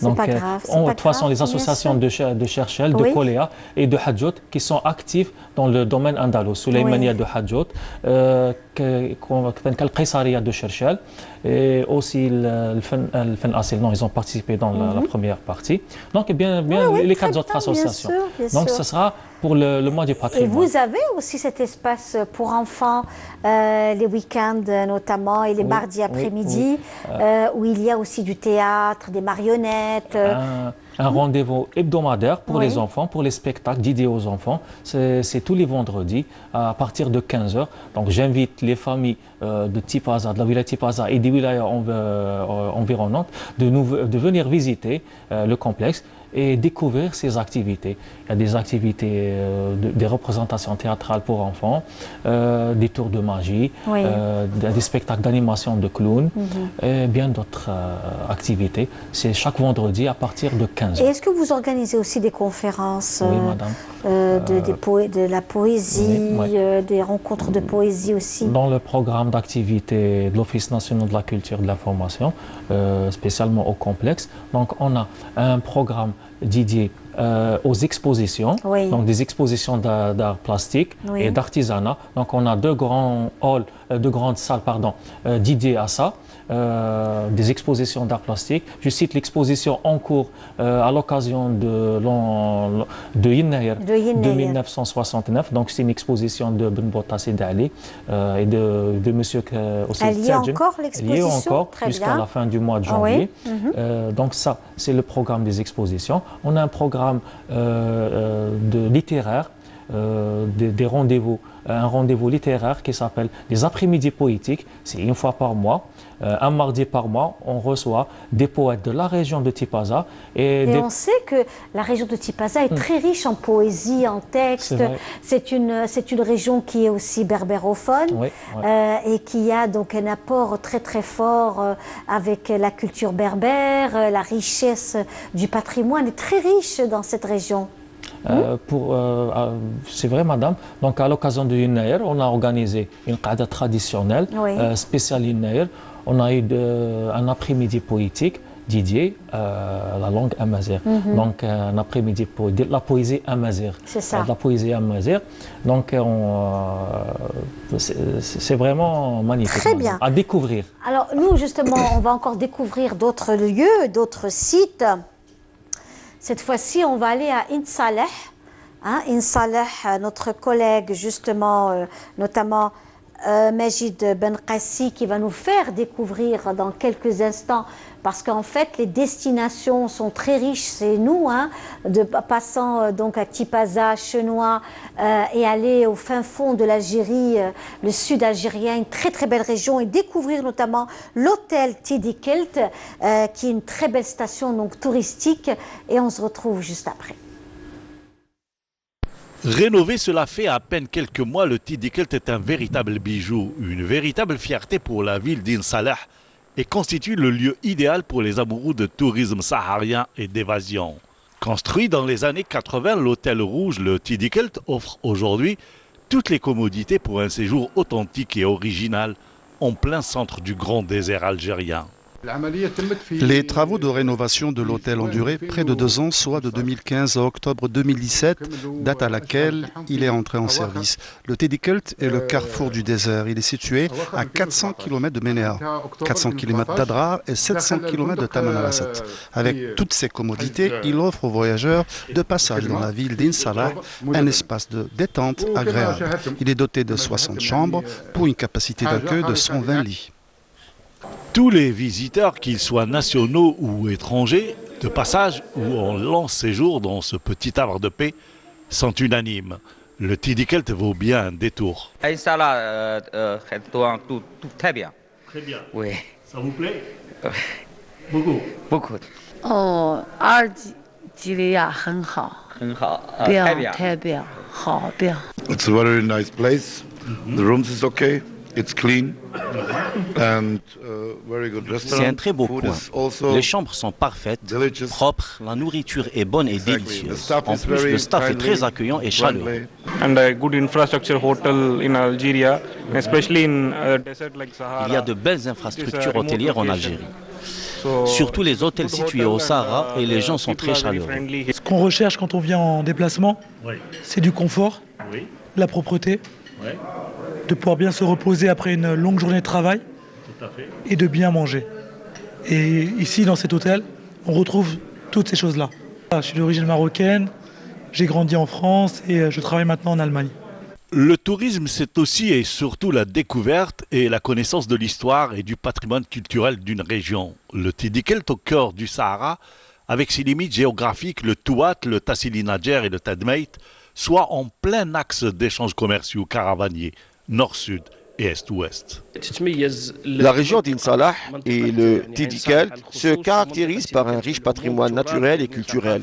Donc, pas grave, de toute façon, les associations de Cherchel, de Koléa et de Hadjout qui sont actives dans le domaine andalous. Souleymania de Hadjout, Qaysariya de Cherchel et aussi le Fen Asil. Non, ils ont participé dans la première partie. Donc, bien les 4 autres associations. Donc, ce sera pour le mois du patrimoine. Et vous avez aussi cet espace pour enfants, les week-ends notamment, et les mardis après-midi, où il y a aussi du théâtre, des marionnettes. Un rendez-vous hebdomadaire pour les enfants, pour les spectacles dédiés aux enfants. C'est tous les vendredis à partir de 15 h. Donc j'invite les familles de Tipaza, de la wilaya Tipaza et des wilayas environnantes de venir visiter le complexe et découvrir ces activités. Il y a des activités, des représentations théâtrales pour enfants, des tours de magie, des spectacles d'animation de clowns et bien d'autres activités. C'est chaque vendredi à partir de 15 h. Et est-ce que vous organisez aussi des conférences de la poésie, des rencontres de poésie aussi? Dans le programme d'activité de l'Office national de la culture et de l'information, spécialement au complexe, donc on a un programme dédié aux expositions, donc des expositions d'art plastique et d'artisanat. Donc on a 2 grands halls, 2 grandes salles dédiées à ça. Des expositions d'art plastique. Je cite l'exposition en cours à l'occasion de Yennayer de 1969. Donc c'est une exposition de Ben Bota Sidi Ali et de monsieur Elle y a encore l'exposition jusqu'à la fin du mois de janvier. Donc ça, c'est le programme des expositions. On a un programme littéraire des rendez-vous, un rendez-vous littéraire qui s'appelle les après-midi poétiques. C'est une fois par mois. Un mardi par mois, on reçoit des poètes de la région de Tipaza. Et on sait que la région de Tipaza est très riche en poésie, en texte. C'est une région qui est aussi berbérophone et qui a donc un apport très très fort avec la culture berbère, la richesse du patrimoine est très riche dans cette région. C'est vrai, madame. Donc, à l'occasion du Yunaïr, on a organisé une qada traditionnelle spéciale Yunaïr. On a eu un après-midi poétique dédié à la langue amazigh. Donc, un après-midi de la poésie amazigh. C'est ça. De la poésie amazigh. Donc, c'est vraiment magnifique. Très bien. À découvrir. Alors, nous, justement, on va encore découvrir d'autres lieux, d'autres sites. Cette fois-ci, on va aller à Insaleh. Insaleh, notre collègue, justement, notamment Majid Ben Qassi, qui va nous faire découvrir dans quelques instants, parce qu'en fait, les destinations sont très riches. C'est nous, passant donc à Tipaza, Chenois, et aller au fin fond de l'Algérie, le sud algérien, une très très belle région, et découvrir notamment l'hôtel Sidi Kelt, qui est une très belle station donc touristique, et on se retrouve juste après. Rénové, cela fait à peine quelques mois, le Sidi Kelt est un véritable bijou, une véritable fierté pour la ville d'Insaleh et constitue le lieu idéal pour les amoureux de tourisme saharien et d'évasion. Construit dans les années 80, l'hôtel rouge, le Sidi Kelt, offre aujourd'hui toutes les commodités pour un séjour authentique et original en plein centre du grand désert algérien. Les travaux de rénovation de l'hôtel ont duré près de 2 ans, soit de 2015 à octobre 2017, date à laquelle il est entré en service. Le Sidi Kelt est le carrefour du désert. Il est situé à 400 km de Ménéa, 400 km d'Adrar et 700 km de Taman al-Assad. Avec toutes ces commodités, il offre aux voyageurs de passage dans la ville d'Insaleh un espace de détente agréable. Il est doté de 60 chambres pour une capacité d'accueil de 120 lits. Tous les visiteurs, qu'ils soient nationaux ou étrangers, de passage ou en long séjour dans ce petit havre de paix, sont unanimes. Le Sidi Kelt vaut bien un détour. Insaleh, tout très bien. Très bien. Oui. Ça vous plaît? Beaucoup. Beaucoup. Oh, Algeria, très bien. Très bien. It's a very nice place. The rooms is okay. It's clean and very good restaurant. C'est un très beau coin. Les chambres sont parfaites, propres, la nourriture est bonne et délicieuse. En plus, le staff est très accueillant et chaleureux. And a good infrastructure hotel in Algeria, especially in a desert like Sahara. Il y a de belles infrastructures hôtelières en Algérie. Surtout les hôtels situés au Sahara et les gens sont très chaleureux. Ce qu'on recherche quand on vient en déplacement, c'est du confort, la propreté, de pouvoir bien se reposer après une longue journée de travail et de bien manger. Et ici, dans cet hôtel, on retrouve toutes ces choses-là. Je suis d'origine marocaine, j'ai grandi en France et je travaille maintenant en Allemagne. Le tourisme, c'est aussi et surtout la découverte et la connaissance de l'histoire et du patrimoine culturel d'une région. Le Sidi Kelt, au cœur du Sahara, avec ses limites géographiques, le Touat, le Tassili Nadjer et le Tadmeit, soit en plein axe d'échanges commerciaux caravaniers, nord-sud et est-ouest. La région d'Insaleh et le Sidi Kelt se caractérisent par un riche patrimoine naturel et culturel,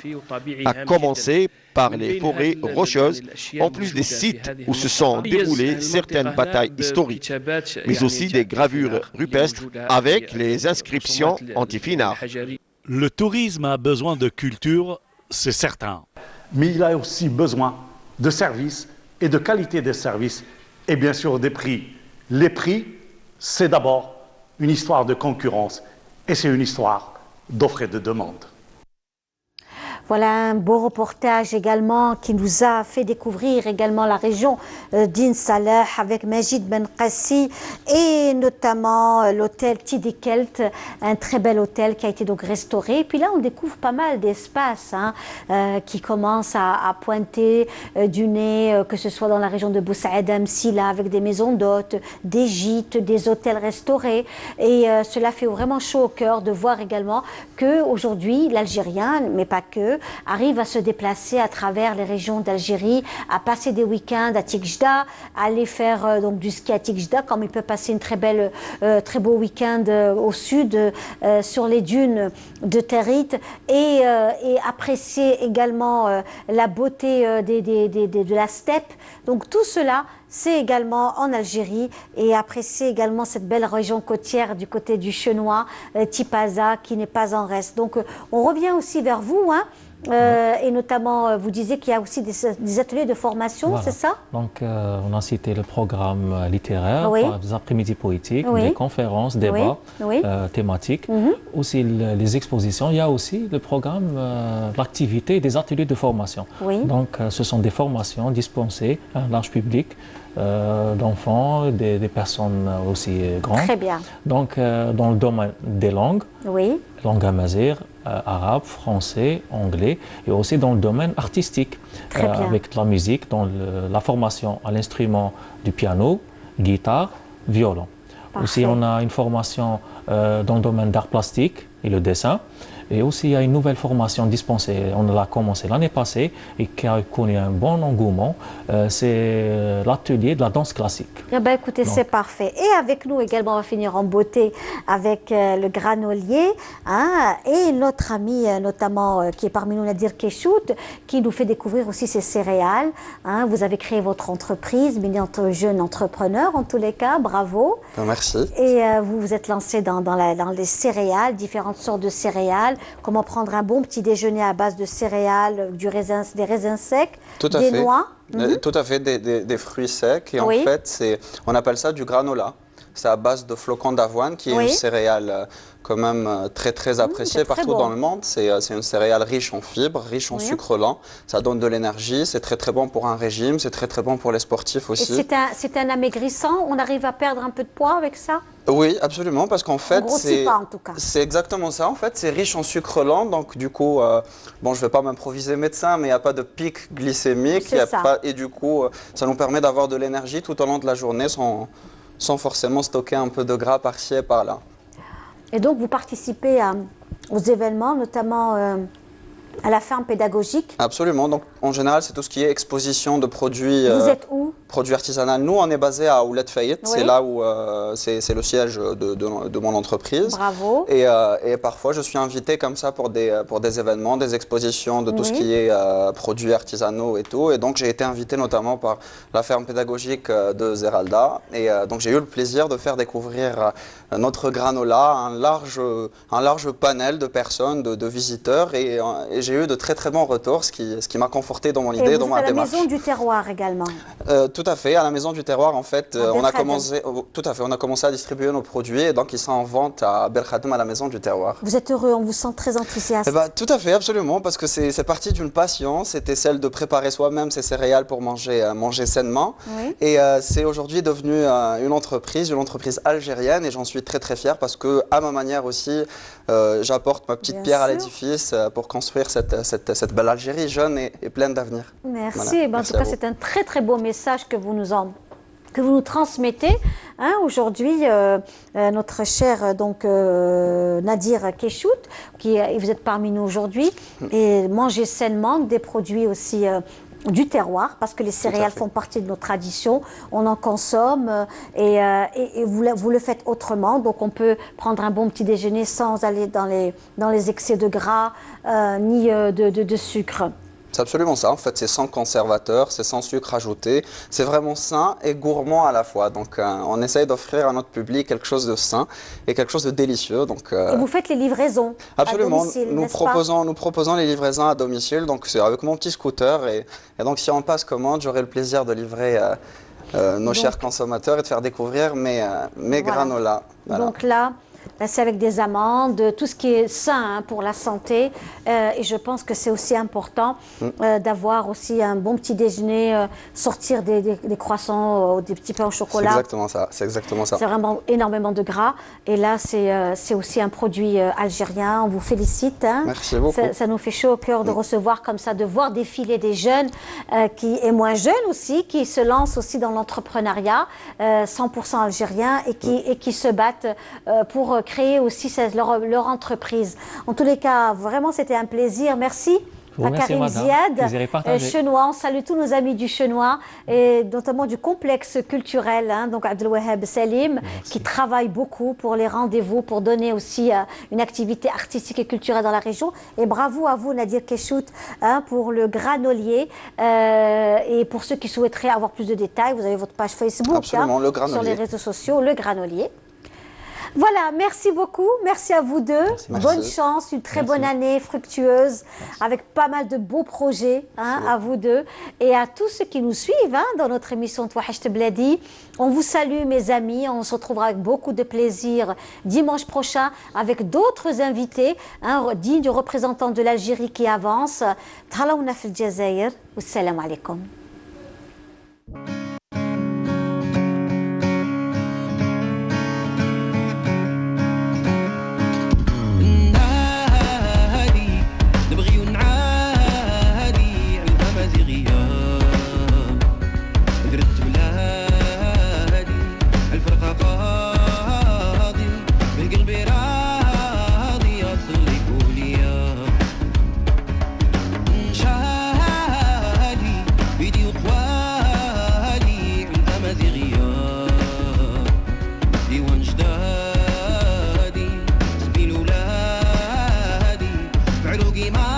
à commencer par les forêts rocheuses, en plus des sites où se sont déroulées certaines batailles historiques, mais aussi des gravures rupestres avec les inscriptions antifinard. Le tourisme a besoin de culture, c'est certain. Mais il a aussi besoin de services et de qualité des services et bien sûr des prix. Les prix, c'est d'abord une histoire de concurrence et c'est une histoire d'offre et de demande. Voilà un beau reportage également qui nous a fait découvrir également la région d'Insaleh avec Majid Ben Qassi et notamment l'hôtel Sidi Kelt, un très bel hôtel qui a été donc restauré. Et puis là, on découvre pas mal d'espaces qui commencent à pointer du nez, que ce soit dans la région de Bou Saïd Msila avec des maisons d'hôtes, des gîtes, des hôtels restaurés. Et cela fait vraiment chaud au cœur de voir également qu'aujourd'hui, l'Algérien, mais pas que, eux, arrivent à se déplacer à travers les régions d'Algérie, à passer des week-ends à Tikjda, à aller faire donc du ski à Tikjda, comme il peut passer une très beau week-end au sud, sur les dunes de Territ, et apprécier également la beauté de la steppe. Donc tout cela, c'est également en Algérie, et apprécier également cette belle région côtière du côté du Chenois, Tipaza, qui n'est pas en reste. Donc on revient aussi vers vous, hein, et notamment, vous disiez qu'il y a aussi des ateliers de formation, voilà. C'est ça? Donc, on a cité le programme littéraire, oui. Des après-midi poétiques, oui. des conférences, débats oui. Thématiques, aussi les expositions. Il y a aussi le programme, l'activité des ateliers de formation. Oui. Donc, ce sont des formations dispensées à un large public, d'enfants, des personnes aussi grandes. Très bien. Donc, dans le domaine des langues, oui. langue amazigh, arabe, français, anglais, et aussi dans le domaine artistique, avec la musique, dans la formation à l'instrument du piano, guitare, violon. Parfait. Aussi, on a une formation dans le domaine d'art plastique et le dessin. Et aussi, il y a une nouvelle formation dispensée, on l'a commencé l'année passée et qui a connu un bon engouement, c'est l'atelier de la danse classique. Eh ben, écoutez, c'est parfait. Et avec nous également, on va finir en beauté avec le granolier, hein, et notre ami notamment qui est parmi nous, Nadir Keshout, qui nous fait découvrir aussi ses céréales. Hein. Vous avez créé votre entreprise, Milliante jeune entrepreneur en tous les cas, bravo. Merci. Et vous vous êtes lancé dans les céréales, différentes sortes de céréales. Comment prendre un bon petit déjeuner à base de céréales, des raisins secs, des noix. Tout à fait, des fruits secs. Et en fait, on appelle ça du granola. C'est à base de flocons d'avoine, qui est une céréale quand même très appréciée partout dans le monde. C'est une céréale riche en fibres, riche en sucre lent. Ça donne de l'énergie, c'est très bon pour un régime, c'est très bon pour les sportifs aussi. Et c'est un amaigrissant, on arrive à perdre un peu de poids avec ça? Oui, absolument, parce qu'en fait, c'est exactement ça. En fait, c'est riche en sucre lent, donc du coup, bon, je ne vais pas m'improviser médecin, mais il n'y a pas de pic glycémique, et du coup, ça nous permet d'avoir de l'énergie tout au long de la journée sans forcément stocker un peu de gras par-ci et par-là. Et donc, vous participez aux événements, notamment à la ferme pédagogique? Absolument. Donc, en général, c'est tout ce qui est exposition de produits. Vous êtes où? Produits artisanaux. Nous, on est basé à Ouled Fayet. C'est là où c'est le siège de mon entreprise. Bravo. Et parfois, je suis invité comme ça pour des événements, des expositions de tout ce qui est produits artisanaux et tout. Et donc, j'ai été invité notamment par la ferme pédagogique de Zeralda. Et donc, j'ai eu le plaisir de faire découvrir notre granola à un large panel de personnes, de visiteurs. Et j'ai eu de très bons retours, ce qui m'a conforté dans mon idée, dans ma démarche. À la Maison du Terroir également. Tout à fait, à la Maison du Terroir, en fait, on a commencé à distribuer nos produits, et donc ils sont en vente à Belkhatem, à la Maison du Terroir. Vous êtes heureux, on vous sent très enthousiaste. Tout à fait, absolument, parce que c'est parti d'une passion, c'était celle de préparer soi-même ces céréales pour manger sainement. Oui. Et c'est aujourd'hui devenu une entreprise algérienne, et j'en suis très fier, parce que à ma manière aussi, j'apporte ma petite pierre à l'édifice pour construire cette belle Algérie jeune et pleine d'avenir. Merci. Voilà. Ben, en tout cas, c'est un très beau message que vous nous transmettez. Hein, aujourd'hui, notre cher Nadir Keshout, vous êtes parmi nous aujourd'hui, et manger sainement, des produits aussi du terroir, parce que les céréales font partie de nos traditions, on en consomme, et vous le faites autrement, donc on peut prendre un bon petit déjeuner sans aller dans les excès de gras ni de sucre. C'est absolument ça, en fait, c'est sans conservateur, c'est sans sucre ajouté, c'est vraiment sain et gourmand à la fois. Donc on essaye d'offrir à notre public quelque chose de sain et quelque chose de délicieux. Donc, et vous faites les livraisons à domicile, nous proposons les livraisons à domicile, donc c'est avec mon petit scooter, et donc si on passe commande, j'aurai le plaisir de livrer nos chers consommateurs et de faire découvrir mes granolas. Voilà. Donc là, c'est avec des amandes, tout ce qui est sain pour la santé. Et je pense que c'est aussi important d'avoir aussi un bon petit déjeuner, sortir des croissants, des petits pains au chocolat. C'est exactement ça. C'est vraiment énormément de gras. Et là, c'est aussi un produit algérien. On vous félicite. Hein. Merci beaucoup. Ça nous fait chaud au cœur de recevoir comme ça, de voir défiler des jeunes et moins jeunes aussi, qui se lancent aussi dans l'entrepreneuriat, 100% algériens, et qui se battent pour créer aussi leur entreprise. En tous les cas, vraiment, c'était un plaisir. Merci Karim Ziad, Chenois. On salue tous nos amis du Chenois et notamment du complexe culturel, donc Abdelwahab Salim, qui travaille beaucoup pour les rendez-vous, pour donner aussi une activité artistique et culturelle dans la région. Et bravo à vous, Nadir Keshout, pour le granolier. Et pour ceux qui souhaiteraient avoir plus de détails, vous avez votre page Facebook sur les réseaux sociaux, le granolier. Voilà, merci beaucoup, merci à vous deux. Bonne chance, une très bonne année fructueuse avec pas mal de beaux projets à vous deux et à tous ceux qui nous suivent dans notre émission Touahacht Bladi. On vous salue mes amis, on se retrouvera avec beaucoup de plaisir dimanche prochain avec d'autres invités dignes du représentant de l'Algérie qui avance. Thalawna fil Jazair, wassalamu alaikum. Rugi ma